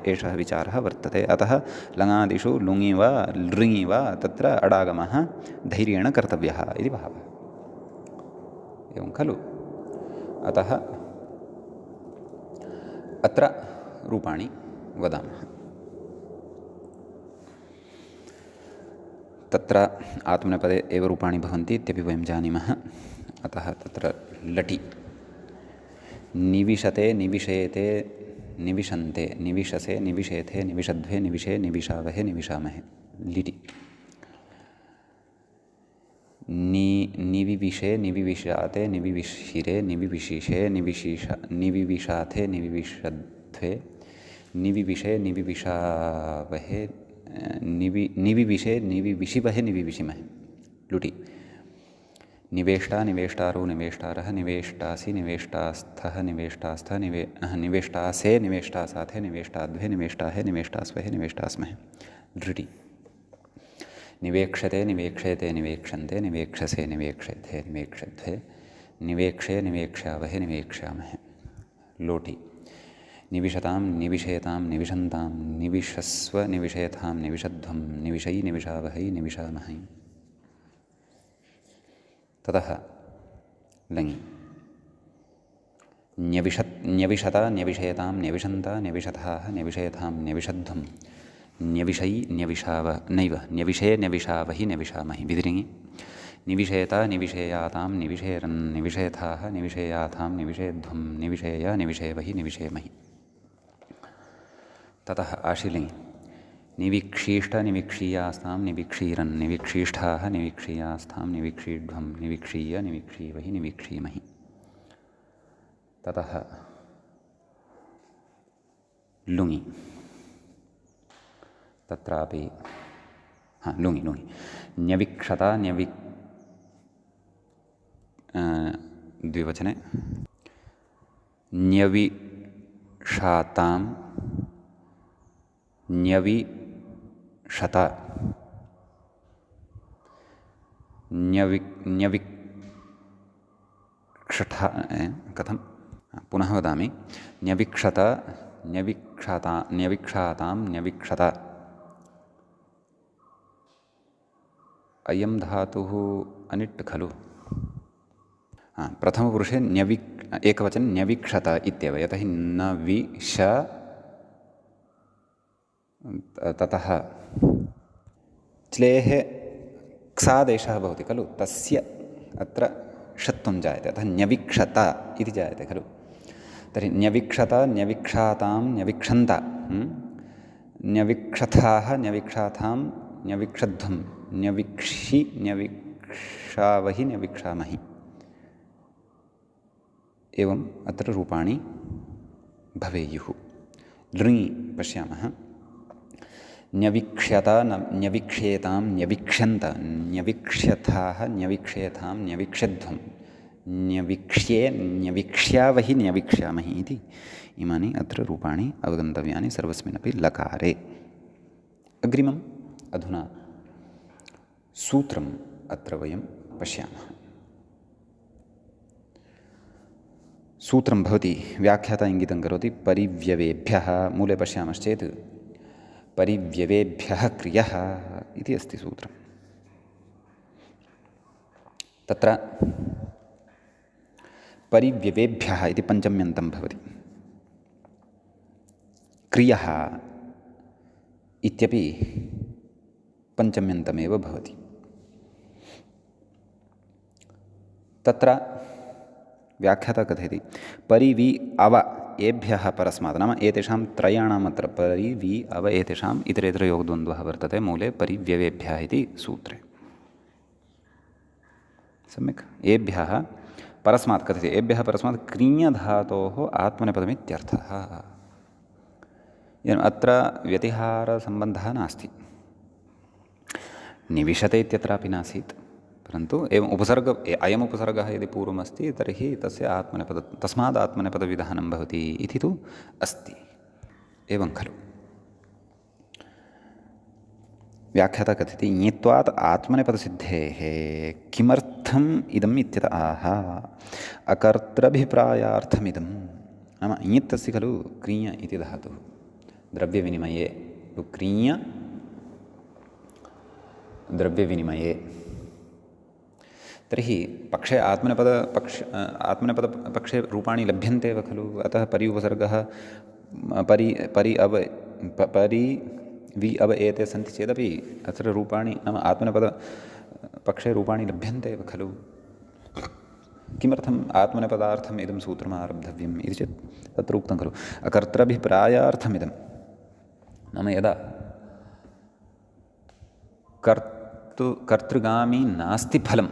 एषः विचारः वर्तते। अतः लङादिषु लुङि वा लृङि वा तत्र अडागमः धैर्येण कर्तव्यः इति भावः। एवं खलु। अतः अत्र रूपाणि वदामः। तत्र आत्मनेपदे एव रूपाणि भवन्ति इत्यपि वयं जानीमः। अतः तत्र लटि निविशते निविशेते निविशन्ते निविशसे निविशेथे निविशध्वे निविशे निविशावहे निविशामहे लिटि निविविशे निविविशाते निविविशिरे निविविशिषे निविविशाथे निविविशध्वे निविविशे निविविशावहे निविविशे निविविशिवहे निविविशिमहे लुटि निवेष्टा निवेष्टारो निवेष्टारः निवेष्टासि निवेष्टास्थः निवेष्टास्थ निवेष्टासे निवेष्टासाथे निवेष्टाद्वे निवेष्टाहे निवेष्टास्वहे निवेष्टास्महे लृटि निवेक्षते निवेक्षेते निवेक्षन्ते निवेक्षसे निवेक्षेथे निवेक्षध्वे निवेक्षे निवेक्ष्यावहे निवेक्ष्यामहे लोटि निविशतां निविशेतां निविशन्तां निविशस्व निविशेथां निविशध्वं निविशै निविशावहै निविशामहै। ततः लङि न्यविशता न्यविशेतां न्यविशन्ता न्यविशथाः न्यविशेथां न्यविशध्वं न्यविशै न्यविशे न्यविशावहि न्यविशामहि विधिरिङि निविशेता निविशेयातां निविशेरन् निविशेथाः निविशेयाथां निविशेध्वं निविशेय निविशेवहि निविशेमहि। ततः आशिलिङि निविक्षीष्ट निविक्षीयास्तां निविक्षीरन् निविक्षीष्ठाः निविक्षीयास्थां निविक्षीढ्वं निविक्षीय निविक्षीवहि निविक्षीमहि। ततः लुङि तत्रापि लुङि न्यविक्षता द्विवचने न्यविषातां न्यविशत न्यविक्षठा कथं पुनः वदामि न्यविक्षत न्यविक्षातां न्यविक्षत अयं धातुः अनिट् खलु। प्रथमपुरुषे एकवचनं न्यविक्षत इत्येव यतोहि न विश ततः च्लेः क्सादेशः भवति खलु तस्य अत्र षत्वं जायते अतः न्यविक्षत इति जायते खलु। तर्हि न्यविक्षत न्यविक्षातां न्यविक्षन्त न्यविक्षथाः न्यविक्षाथां न्यविक्षध्वं न्यविक्षि न्यविक्षावहि न्यविक्षामहि। एवम् अत्र रूपाणि भवेयुः। लृङि पश्यामः न्यविक्ष्यत न्यविक्ष्येतां न्यविक्ष्यन्त न्यविक्ष्यथाः न्यविक्ष्येथां न्यविक्ष्यध्वं न्यविक्ष्ये न्यविक्ष्यावहि न्यविक्ष्यामहि इति इमानि अत्र रूपाणि अवगन्तव्यानि सर्वस्मिन्नपि लकारे। अग्रिमम् अधुना सूत्रम् अत्र वयं पश्यामः। सूत्रं भवति व्याख्याता इङ्गितं करोति परिव्यवेभ्यः मूले पश्यामश्चेत् परिव्यवेभ्यः क्रियः इति अस्ति सूत्रम्। तत्र परिव्यवेभ्यः इति पञ्चम्यन्तं भवति। क्रियः इत्यपि पञ्चम्यन्तमेव भवति। तत्र व्याख्याता कथयति परि वि अव एभ्यः परस्मात् नाम एतेषां त्रयाणाम् अत्र परि वि अव एतेषाम् इतरेतरयोगद्वन्द्वः वर्तते मूले परिव्यवेभ्यः इति सूत्रे। सम्यक् एभ्यः परस्मात् कथयति एभ्यः परस्मात् क्रिञधातोः आत्मनेपदमित्यर्थः। अत्र व्यतिहारसम्बन्धः नास्ति। निविशते इत्यत्रापि नासीत् परन्तु एवम् अयम् उपसर्गः यदि पूर्वमस्ति तर्हि तस्य तस्मात् आत्मनेपदविधानं भवति इति तु अस्ति। एवं खलु व्याख्याता कथयति ङित्वात् आत्मनेपदसिद्धेः किमर्थम् इदम् इत्यत आह अकर्तृभिप्रायार्थमिदं। नाम ङित् अस्ति खलु क्रिय इति धातुः द्रव्यविनिमये क्रिय द्रव्यविनिमये। तर्हि पक्षे आत्मनेपदपक्षे रूपाणि लभ्यन्ते एव खलु। अतः परि उपसर्गः परि वि अव एते सन्ति चेदपि अत्र रूपाणि नाम आत्मनेपदपक्षे रूपाणि लभ्यन्ते एव खलु। किमर्थम् आत्मनेपदार्थम् इदं सूत्रम् आरब्धव्यम् इति चेत् तत्र उक्तं खलु अकर्तृभिप्रायार्थमिदं। नाम यदा कर्तृगामी नास्ति फलं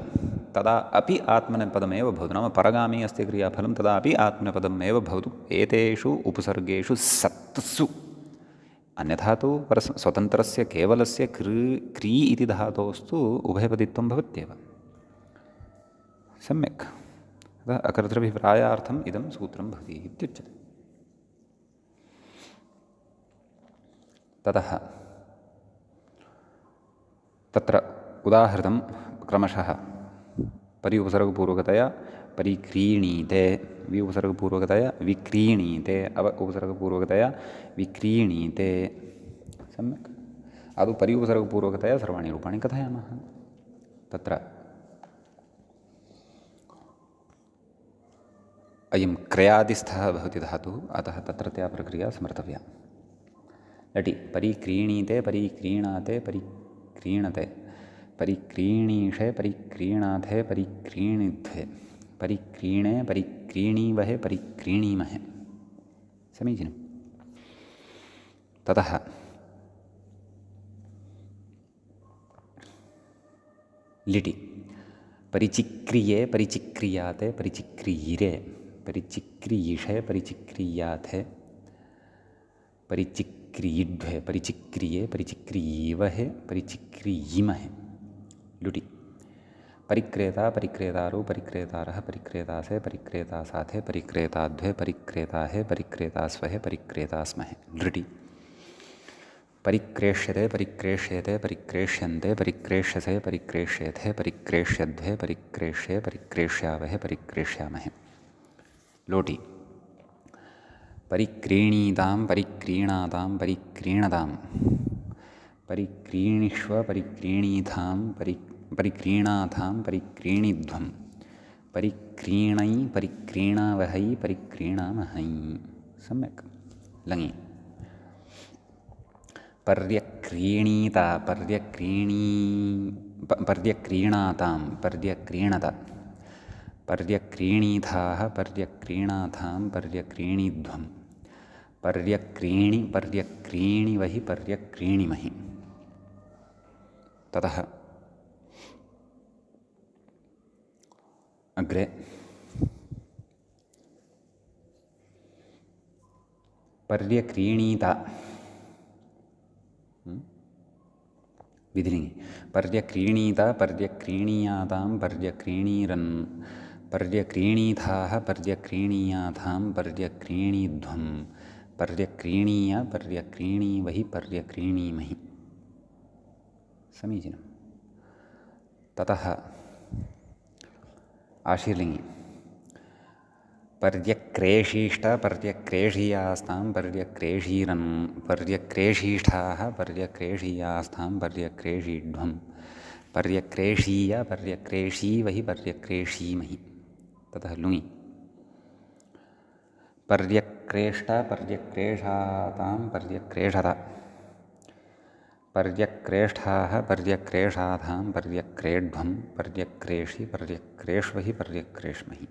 तदा अपि आत्मनेपदमेव भवतु। नाम परगामी अस्ति क्रियाफलं तदा अपि आत्मनेपदमेव भवतु एतेषु उपसर्गेषु सत्सु। अन्यथा तु स्वतन्त्रस्य केवलस्य क्री इति धातोस्तु उभयपदित्वं भवत्येव। सम्यक्। अतः अकर्तृभिप्रायार्थम् इदं सूत्रं भवति इत्युच्यते। ततः तत्र उदाहृतं क्रमशः परि उपसर्गपूर्वकतया परिक्रीणीते, वि उपसर्गपूर्वकतया विक्रीणीते, अव उपसर्गपूर्वकतया विक्रीणीते। सम्यक्। आदौ परि उपसर्गपूर्वकतया सर्वाणि रूपाणि कथयामः। तत्र अयं क्रयादिस्थः भवति धातुः, अतः तत्रत्या प्रक्रिया स्मर्तव्या। लटि परिक्रीणीते परिक्रीणाते परिक्रीणते परिक्रीणीषे परिक्रीणाथे परिक्रीणिध्वे परिक्रीणे परिक्रीणीवहे परिक्रीणीमहे। समीचीनम्। ततः लिटि परिचिक्रिये परिचिक्रियाते परिचिक्रीरे परिचिक्रीषे परिचिक्रियाथे परिचिक्रीड्वे परिचिक्रिये परिचिक्रीवहे परिचिक्रीमहे। लुटि परिक्रेता परिक्रेतारु परिक्रेतारः परिक्रेतासे परिक्रेतासाथे परिक्रेताध्वे परिक्रेताहे परिक्रेतास्वहे परिक्रेतास्महे। लृटि परिक्रेष्यते परिक्रेष्येते परिक्रेष्यन्ते परिक्रेष्यसे परिक्रेष्येथे परिक्रेष्यध्वे परिक्रेष्ये परिक्रेष्यावहे परिक्रेष्यामहे। लोटि परिक्रीणीतां परिक्रीणातां परिक्रीणतां परिक्रीणीष्व परिक्रीणीथां परिक्रीणाथां परिक्रीणीध्वं परिक्रीणै परिक्रीणावहै परिक्रीणामहै। सम्यक्। लङि पर्यक्रीणीता पर्यक्रीणातां पर्यक्रीणत पर्यक्रीणीथाः पर्यक्रीणाथां पर्यक्रीणीध्वं पर्यक्रीणिवहि पर्यक्रीणिमहि। ततः अग्रे पर्यक्रीणीता विधिलिङ्गि पर्यक्रीणीता पर्यक्रीणीयातां पर्यक्रीणीरन् पर्यक्रीणीथाः पर्यक्रीणीयाथां पर्यक्रीणीध्वं पर्यक्रीणीय पर्यक्रीणीवहि पर्यक्रीणीमहि। समीचीनम्। ततः आशीर्लिङ्गि पर्यक्रेषीष्ट पर्यक्रेषीयास्तां पर्यक्रेषीरन् पर्यक्रेषीष्ठाः पर्यक्रेषीयास्तां पर्यक्रेषीध्वं पर्यक्रेषीय पर्यक्रेषीवहि पर्यक्रेषीमहि। ततः लुङि पर्यक्रेष्ट पर्यक्रेषातां पर्यक्रेषत पर्यक्रेष्ठाः पर्यक्रेषाथां पर्यक्रेड्ध्वं पर्यक्रेषि पर्यक्रेष्वहि पर्यक्रेष्महि।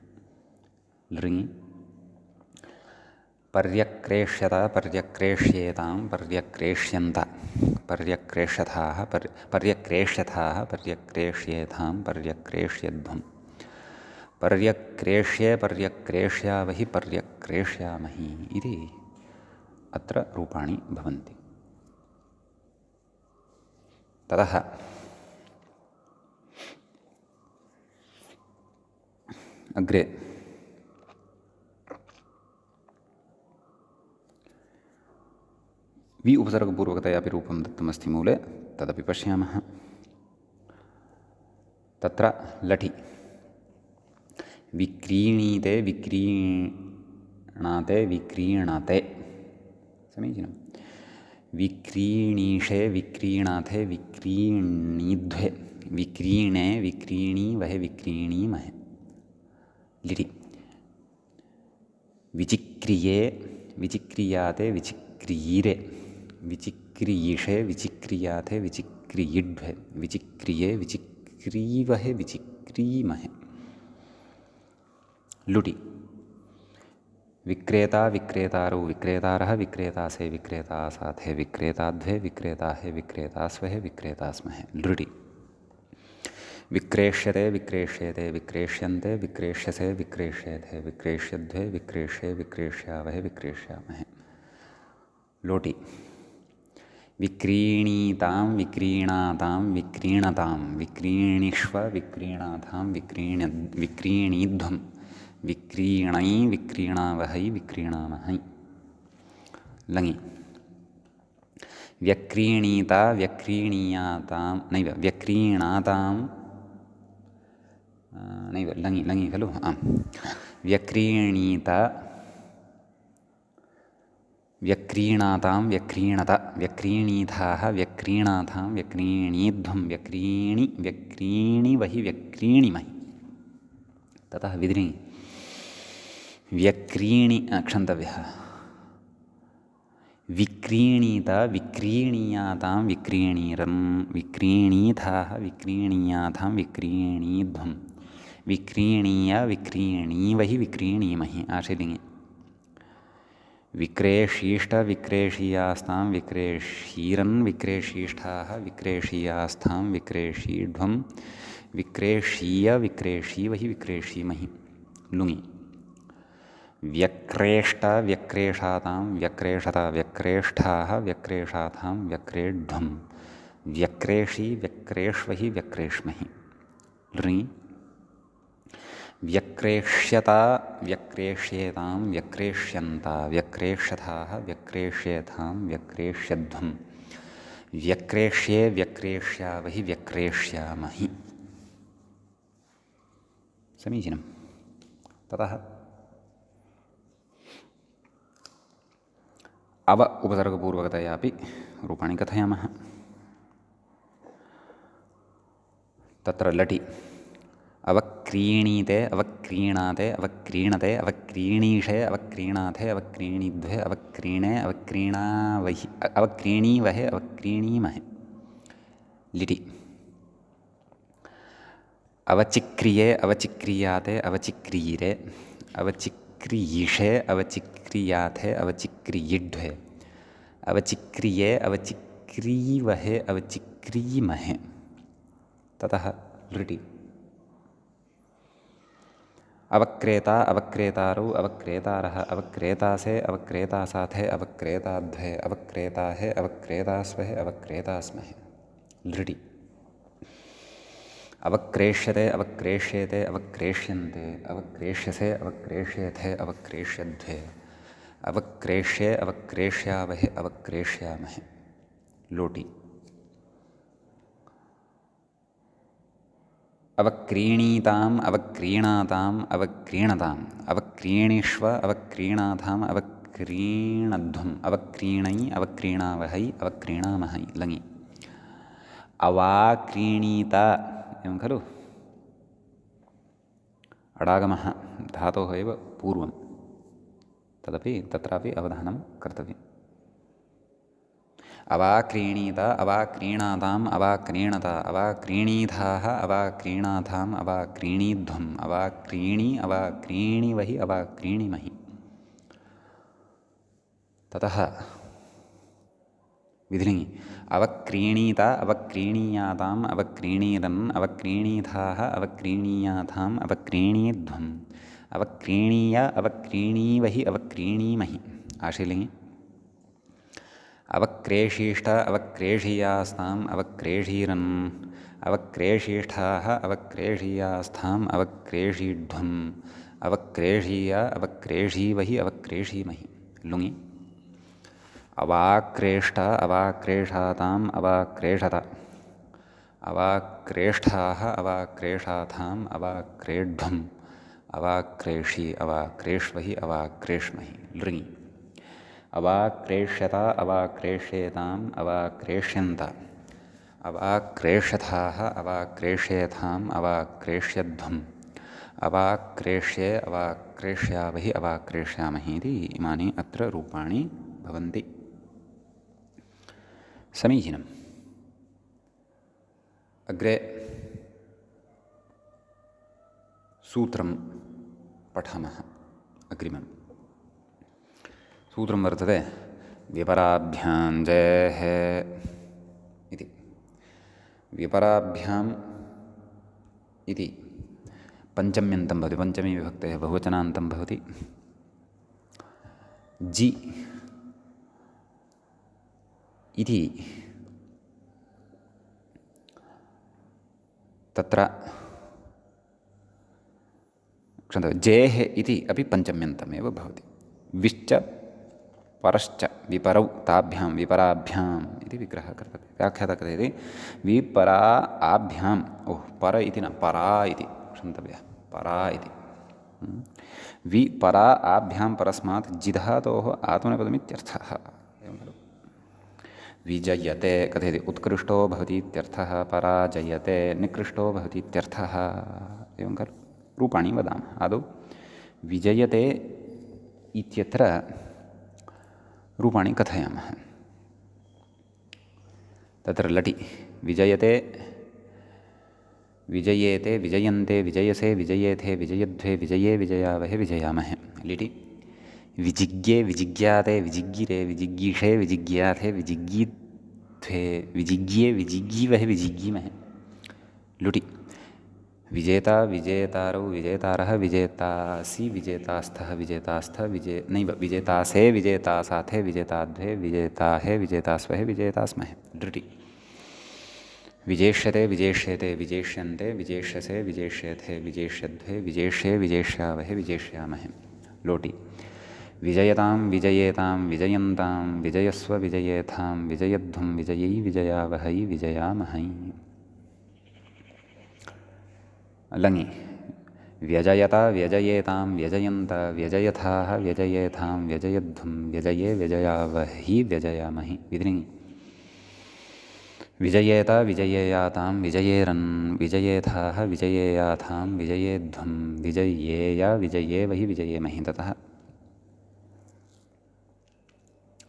लृङि पर्यक्रेष्यत पर्यक्रेष्येतां पर्यक्रेष्यन्त पर्यक्रेष्यथाः पर्यक्रेष्येथां पर्यक्रेष्यध्वं पर्यक्रेष्ये पर्यक्रेष्यावहि पर्यक्रेष्यामहि इति अत्र रूपाणि भवन्ति। ततः अग्रे वि उपसर्गपूर्वकतयापि रूपं दत्तमस्ति मूले, तदपि पश्यामः। तत्र लठि विक्रीणीते विक्रीणाते विक्रीणते, समीचीनं। विक्रीणीषे विक्रीणाथे विक्रीणीध्वे विक्रीणे विक्रीणीवहे विक्रीणीमहे, लिटि। विचिक्रिये विचिक्रियाते विचिक्रीरे विचिक्रीयिषे विचिक्रियाथे विचिक्रीयिड्वे विचिक्रिये विचिक्रीवहे विचिक्रीमहे, लुटि। विक्रेता विक्रेतारौ विक्रेतारः विक्रेतासे विक्रेतासाथे विक्रेताध्वे विक्रेताहे विक्रेतास्वहे विक्रेतास्महे, लृटि। विक्रेष्यते विक्रेष्येते विक्रेष्यन्ते विक्रेष्यसे विक्रेष्येथे विक्रेष्यध्वे विक्रेष्ये विक्रेष्यावहे विक्रेष्यामहे, लोटि। विक्रीणीतां विक्रीणातां विक्रीणतां विक्रीणीष्व विक्रीणातां विक्रीणीध्वं विक्रीणै विक्रीणावहै विक्रीणामहै, लङि। व्यक्रीणीता व्यक्रीणीयातां नैव व्यक्रीणातां नैव लङि लङि खलु, आम्। व्यक्रीणीता व्यक्रीणातां व्यक्रीणत व्यक्रीणीथाः व्यक्रीणाथां व्यक्रीणीध्वं व्यक्रीणिवहि व्यक्रीणिमहि, ततः विधिनि व्यक्रीणि क्षन्तव्यः। विक्रीणीत विक्रीणीयातां विक्रीणीरन् विक्रीणीथाः विक्रीणीयाथां विक्रीणीध्वं विक्रीणीय विक्रीणीवहि विक्रीणीमहि, आशीलिङ्गे। विक्रेषीष्ट विक्रेषीयास्तां विक्रेषीरन् विक्रेषीष्ठाः विक्रेषीयास्थां विक्रेषीध्वं विक्रेषीय विक्रेषीवहि विक्रेषीमहि, लुङि। व्यक्रेष्ट व्यक्रेषातां व्यक्रेषत व्यक्रेष्ठाः व्यक्रेषाथां व्यक्रेढ्वं व्यक्रेषी व्यक्रेष्वहि व्यक्रेष्महि, लृङि। व्यक्रेष्यता व्यक्रेष्येतां व्यक्रेष्यन्ता व्यक्रेष्यथाः व्यक्रेष्येथां व्यक्रेष्यध्वं व्यक्रेष्ये व्यक्रेष्यावहि व्यक्रेष्यामहि, समीचीनं। ततः अव उपसर्गपूर्वकतयापि रूपाणि कथयामः। तत्र लटि अवक्रीणीते अवक्रीणाते अवक्रीणते अवक्रीणीषे अवक्रीणाथे अवक्रीणीध्वे अवक्रीणे अवक्रीणावहि अवक्रीणीवहे अवक्रीणीमहे, लिटि। अवचिक्रिये अवचिक्रियाते अवचिक्रीरे अवचिक्रीयिषे अवचिक्रियाथे अवचिक्रीयिड्वे अवचिक्रिये अवचिक्रीवहे अवचिक्रीमहे, ततः लृटि। अवक्रेता अवक्रेतारौ अवक्रेतारः अवक्रेतासे अवक्रेतासाथे अवक्रेताध्वे अवक्रेताहे अवक्रेतास्वहे अवक्रेतास्महे, लृटि। अवक्रेष्यते अवक्रेष्येते अवक्रेष्यन्ते अवक्रेष्यसे अवक्रेष्येथे अवक्रेष्यध्वे अवक्रेष्ये अवक्रेष्यावहे अवक्रेष्यामहे, लोटि। अवक्रीणीताम् अवक्रीणाताम् अवक्रीणताम् अवक्रीणीष्व अवक्रीणाथाम् अवक्रीणध्वम् अवक्रीणै अवक्रीणावहै अवक्रीणामहै, लङि। अवाक्रीणीत एवं खलु, अडागमः धातोः एव पूर्वं, तदपि तत्रापि अवधानं कर्तव्यम्। अवाक्रीणीत अवाक्रीणाताम् अवाक्रीणत अवाक्रीणीथाः अवाक्रीणाथाम् अवाक्रीणीध्वम् अवाक्रीणिवहि अवाक्रीणिमहि, ततः विधिलिङ्गि अवक्रीणीत अवक्रीणीयाताम् अवक्रीणीरन् अवक्रीणीथाः अवक्रीणीयाथाम् अवक्रीणीध्वम् अवक्रीणीय अवक्रीणीवहि अवक्रीणीमहि, आशीलिङ्गि। अवक्रेषीष्ट अवक्रेषीयास्ताम् अवक्रेषीरन् अवक्रेशीष्ठाः अवक्रेशीयास्थाम् अवक्रेशीध्वम् अवक्रेशीय अवक्रेशीवहि अवक्रेशीमहि लुङि अवाक्रेष्ट अवाक्रेषाताम् अवाक्रेषत अवाक्रेष्ठाः अवाक्रेषाथाम् अवाक्रेढ्वम् अवाक्रेषि अवाक्रेष्वहि अवाक्रेष्महि लृङि अवाक्रेष्यत अवाक्रेष्येताम् अवाक्रेष्यन्त अवाक्रेष्यथाः अवाक्रेष्येथाम् अवाक्रेष्यध्वम् अवाक्रेष्ये अवाक्रेष्यावहि अवाक्रेष्यामहि इति इमानि अत्र रूपाणि भवन्ति। समीचीनम्। अग्रे सूत्रं पठामः। अग्रिमं सूत्रं वर्तते विपराभ्यां जयः इति। विपराभ्याम् इति पञ्चम्यन्तं भवति, पञ्चमी विभक्तेः बहुवचनान्तं भवति। जि इति तत्र जेः इति अपि पञ्चम्यन्तमेव भवति। विश्च परश्च विपरौ ताभ्यां विपराभ्याम् इति विग्रहः कर्तव्यः। व्याख्याता कथयति विपरा आभ्याम् पर इति न परा इति क्षन्तव्यः, परा इति। विपरा आभ्यां परस्मात् जिधातोः आत्मनेपदमित्यर्थः। एवं खलु। विजयते कथयति उत्कृष्टो भवति इत्यर्थः, पराजयते निकृष्टो भवति इत्यर्थः। एवं खलु रूपाणि वदामः। आदौ विजयते इत्यत्र रूपाणि कथयामः। तत्र लटि विजयते विजयेते विजयन्ते विजयसे विजयेथे विजयध्वे विजये विजयावहे विजयामहे। लिटि विजिज्ञे विजिज्ञाते विजिज्ञिरे विजिज्ञीषे विजिज्ञाथे विजिज्ञिध्वे विजिज्ञे विजिज्ञीवहे विजिज्ञीमहे। लुटि विजेता विजेतारौ विजेतारः विजेतासि विजेतास्थः विजेतास्थ विजेतासे विजेतासाथे विजेताध्वे विजेताहे विजेतास्वहे विजेतास्महे। लृटि विजेष्यते विजेष्येते विजेष्यन्ते विजेष्यसे विजेष्येथे विजेष्यध्वे विजेष्ये विजेष्यावहे विजेष्यामहे। लोटि विजयतां विजयेतां विजयन्तां विजयस्व विजयेथां विजयध्वं विजयै विजयावहै विजयामहै। लङि व्यजयत व्यजयेतां व्यजयन्त व्यजयथाः व्यजयेथां व्यजयध्वं व्यजये व्यजयावहि व्यजयामहि। विदृङि विजयेत विजयेयातां विजयेरन् विजयेथाः विजयेयाथां विजयेध्वं विजयेय विजयेवहि विजयेमहि। ततः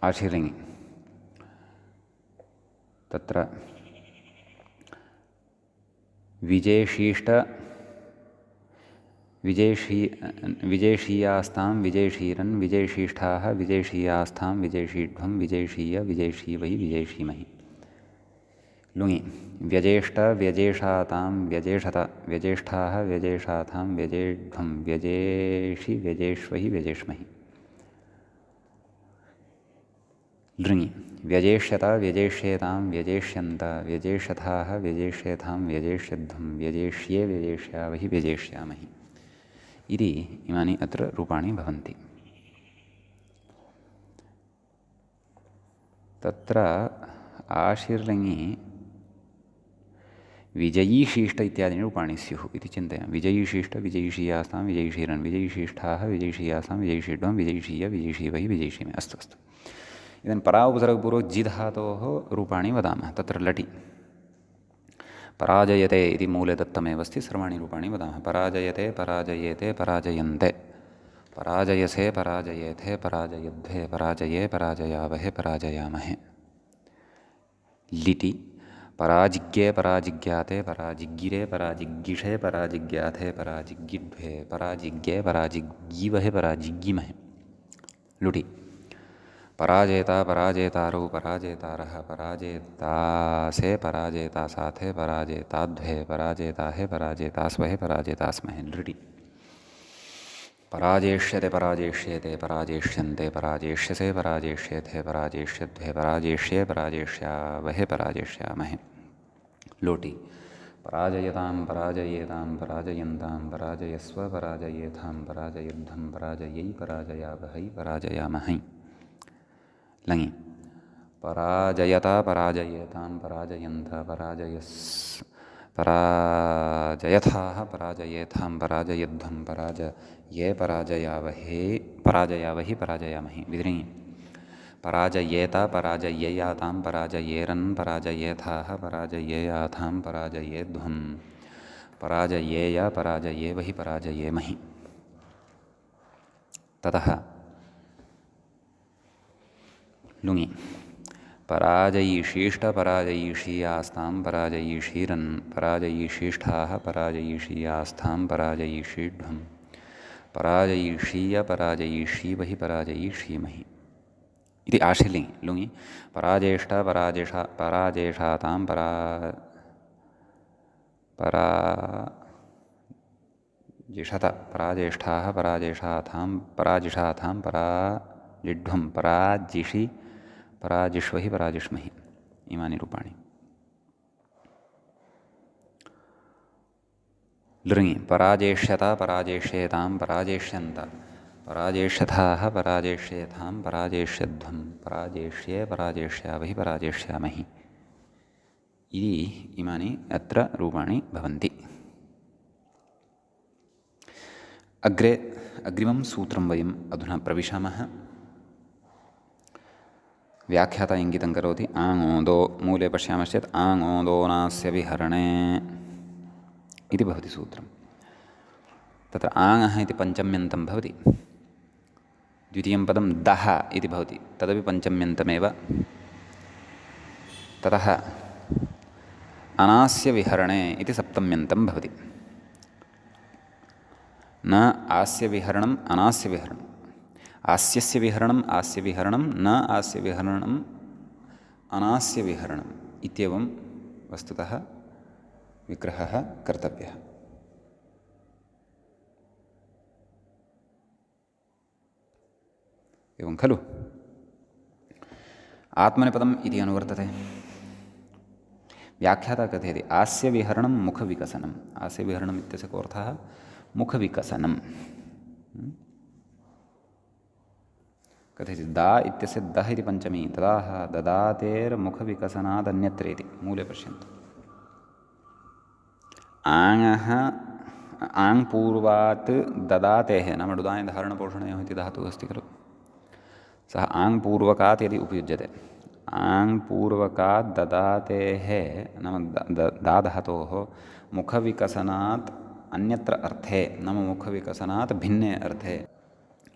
आशीर्लिङि तत्र विजेषीष्ट विजेषीयास्तां विजेषीरन् विजेषीष्ठाः विजेषीयास्थां विजेषीध्वं विजेषीय विजेषीवहि विजेषीमहि। लुङि व्यजेष्ट व्यजेषातां व्यजेषत व्यजेष्ठाः व्यजेषाथां व्यजेध्वं व्यजेषि व्यजेष्वहि व्यजेष्महि। लृङि व्यजेष्यत व्यजेष्येतां व्यजेष्यन्त व्यजेष्यथाः व्यजेष्येथां व्यजेष्यध्वं व्यजेष्ये व्यजेष्यावहि व्यजेष्यामहि इति इमानि अत्र रूपाणि भवन्ति। तत्र आशीर्लिङि विजयीशीष्ट इत्यादीनि रूपाणि स्युः इति चिन्तयामि। विजयीशीष्ट विजयीषीयास्तां विजयीषीरन् विजयीशीष्ठाः विजयीषीयास्तां विजयीषीड्वं विजयीषीय विजयीषीवहि विजयीषीमि। अस्तु अस्तु। इदानीं परा उपसर्गपूर्वक जि धातोः रूपाणि वदामः। तत्र लटि पराजयते इति मूले दत्तमेव अस्ति। सर्वाणि रूपाणि वदामः। पराजयते पराजयेते पराजयन्ते पराजयसे पराजयेथे पराजयध्वे पराजये पराजयावहे पराजयामहे। लिटि पराजिज्ञे पराजिज्ञाते पराजिज्ञिरे पराजिज्ञिषे पराजिज्ञाथे पराजिज्ञिध्वे पराजिज्ञे पराजिज्ञीवहे पराजिज्ञीमहे। लुटि पराजेता पराजेतारौ पराजेतारः पराजेतासे पराजेतासाथे पराजेताध्वे पराजेताहे पराजेतास्वहे पराजेतास्महे। लृटि पराजेष्यते पराजेष्येते पराजेष्यन्ते पराजेष्यसे पराजेष्येथे पराजेष्यध्वे पराजेष्ये पराजेष्यावहे पराजेष्यामहे। लोटि पराजयतां पराजयेतां पराजयन्तां पराजयस्व पराजयेथां पराजयुद्धं पराजयै पराजयावहै पराजयामहै लङि पराजयता पराजयेतां पराजयन्त पराजयथाः पराजयेथां पराजयुद्धं पराजये पराजयावहि पराजयामहि विद्रिङि पराजयेत पराजयेयातां पराजयेरन् पराजयेथाः पराजयेयाथां पराजयेध्वं पराजयेय पराजयेवहि पराजयेमहि ततः लुङि पराजयिषीष्टपराजयिषीयास्तां पराजयिषीरन् पराजयिषीष्ठाः पराजयिषीयास्थां पराजयिषीढ्वं पराजयिषीय पराजयिषीवहि पराजयिषीमहि इति आशीर्लिङ्गि लुङि पराजेष्ट पराजेषातां पराजिषत पराजेष्ठाः पराजेषाथां पराजिषाथां पराजिढ्वं पराजिषि पराजिष्वहि पराजिष्महि इमानि रूपाणि लृङि पराजेष्यत पराजेष्येतां पराजेष्यन्त पराजेष्यथाः पराजेष्येथां पराजेष्यध्वं पराजेष्ये पराजेष्यावहि पराजेष्यामहि इति इमानि अत्र रूपाणि भवन्ति अग्रे अग्रिमं सूत्रं वयम् अधुना प्रविशामः व्याख्याता इङ्गितं करोति आङोदो मूले पश्यामश्चेत् आङोदोनास्य विहरणे इति भवति सूत्रं तत्र आङः इति पञ्चम्यन्तं भवति द्वितीयं पदं दः इति भवति तदपि पञ्चम्यन्तमेव ततः अनास्य विहरणे इति सप्तम्यन्तं भवति न आस्य विहरणम् अनास्य विहरणम् आस्यस्य विहरणम् आस्य विहरणं न आस्य विहरणम् अनास्य विहरणम् इत्येवं वस्तुतः विग्रहः कर्तव्यः एवं खलु आत्मनेपदम् इति अनुवर्तते व्याख्याता कथयति आस्य विहरणं मुखविकसनम् आस्य विहरणम् इत्यस्य कोऽर्थः मुखविकसनं कथयति दा इत्यस्य दः इति पञ्चमी तदाह ददातेर्मुखविकसनादन्यत्र इति मूले पश्यन्तु आङः आङ्पूर्वात् ददातेः नाम डुदाय धारणपोषणयोः इति धातुः अस्ति खलु सः आङ्पूर्वकात् यदि उपयुज्यते आङ्पूर्वकात् ददातेः नाम दाधातोः मुखविकसनात् अन्यत्र अर्थे नाम मुखविकसनात् भिन्ने अर्थे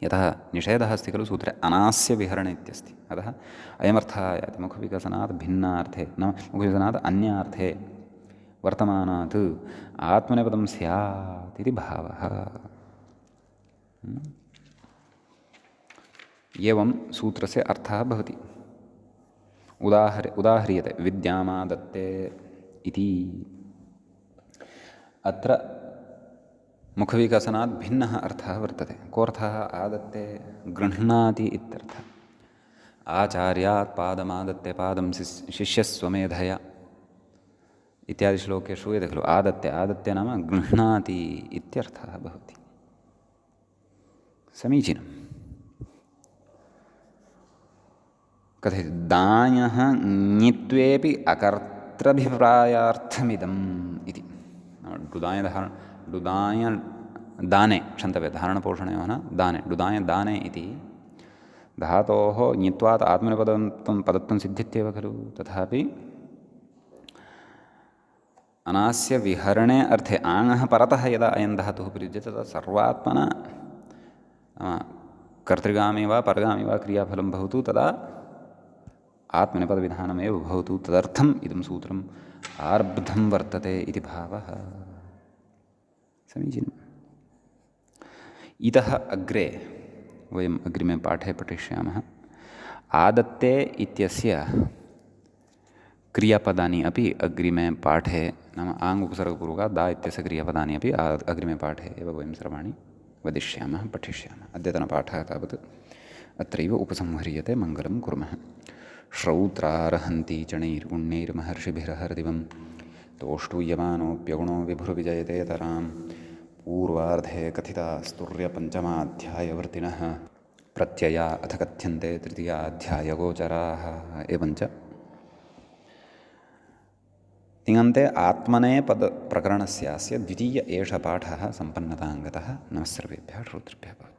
यतः निषेधः अस्ति खलु सूत्रे अनास्य विहरणे इत्यस्ति अतः अयमर्थः आयाति मुखविकसनात् भिन्नार्थे नाम मुखविकसनात् अन्यार्थे वर्तमानात् आत्मनेपदं स्यात् इति भावः एवं सूत्रस्य अर्थः भवति उदाह्रियते विद्यामादत्ते इति अत्र मुखविकसनात् भिन्नः अर्थः वर्तते कोऽर्थः आदत्ते गृह्णाति इत्यर्थः आचार्यात् पादमादत्ते पादं शिष्यस्वमेधया इत्यादि श्लोके श्रूयते खलु आदत्ते आदत्ते नाम गृह्णाति इत्यर्थः भवति समीचीनम् कथयति दायः ङित्वेपि अकर्तृभिप्रायार्थमिदम् इति डुदाय दाने क्षन्तव्य धारणपोषणयोः न दाने डुदाय दाने इति धातोः ङित्वात् पदत्वं सिद्ध्यत्येव खलु तथापि अनास्य विहरणे अर्थे आङः परतः यदा अयं धातुः प्रयुज्यते तदा सर्वात्मना कर्तृगामी वा परगामी वा क्रियाफलं भवतु तदा आत्मनेपदविधानमेव भवतु तदर्थम् इदं सूत्रम् आरब्धं वर्तते इति भावः समीचीनम् इतः अग्रे वयम् अग्रिमे पाठे पठिष्यामः आदत्ते इत्यस्य क्रियापदानि अपि अग्रिमे पाठे नाम आङ् उपसर्गपूर्वकात् दा इत्यस्य क्रियापदानि अपि अग्रिमे पाठे एव वयं सर्वाणि वदिष्यामः पठिष्यामः अद्यतनपाठः तावत् अत्रैव उपसंह्रियते मङ्गलं कुर्मः श्रौत्रार्हन्ति चणैर्गुण्यैर्महर्षिभिरहर्दिवं तोष्टूयमानोऽप्यगुणो विभुर्विजयतेतरां पूर्वार्धे कथितास्तुर्यपञ्चमाध्यायवर्तिनः प्रत्यया अथ कथ्यन्ते तृतीयाध्यायगोचराः। एवञ्च तिङन्ते आत्मनेपदप्रकरणस्यास्य द्वितीय एष पाठः सम्पन्नताङ्गतः। नमः सर्वेभ्यः श्रोतृभ्यः भवतु।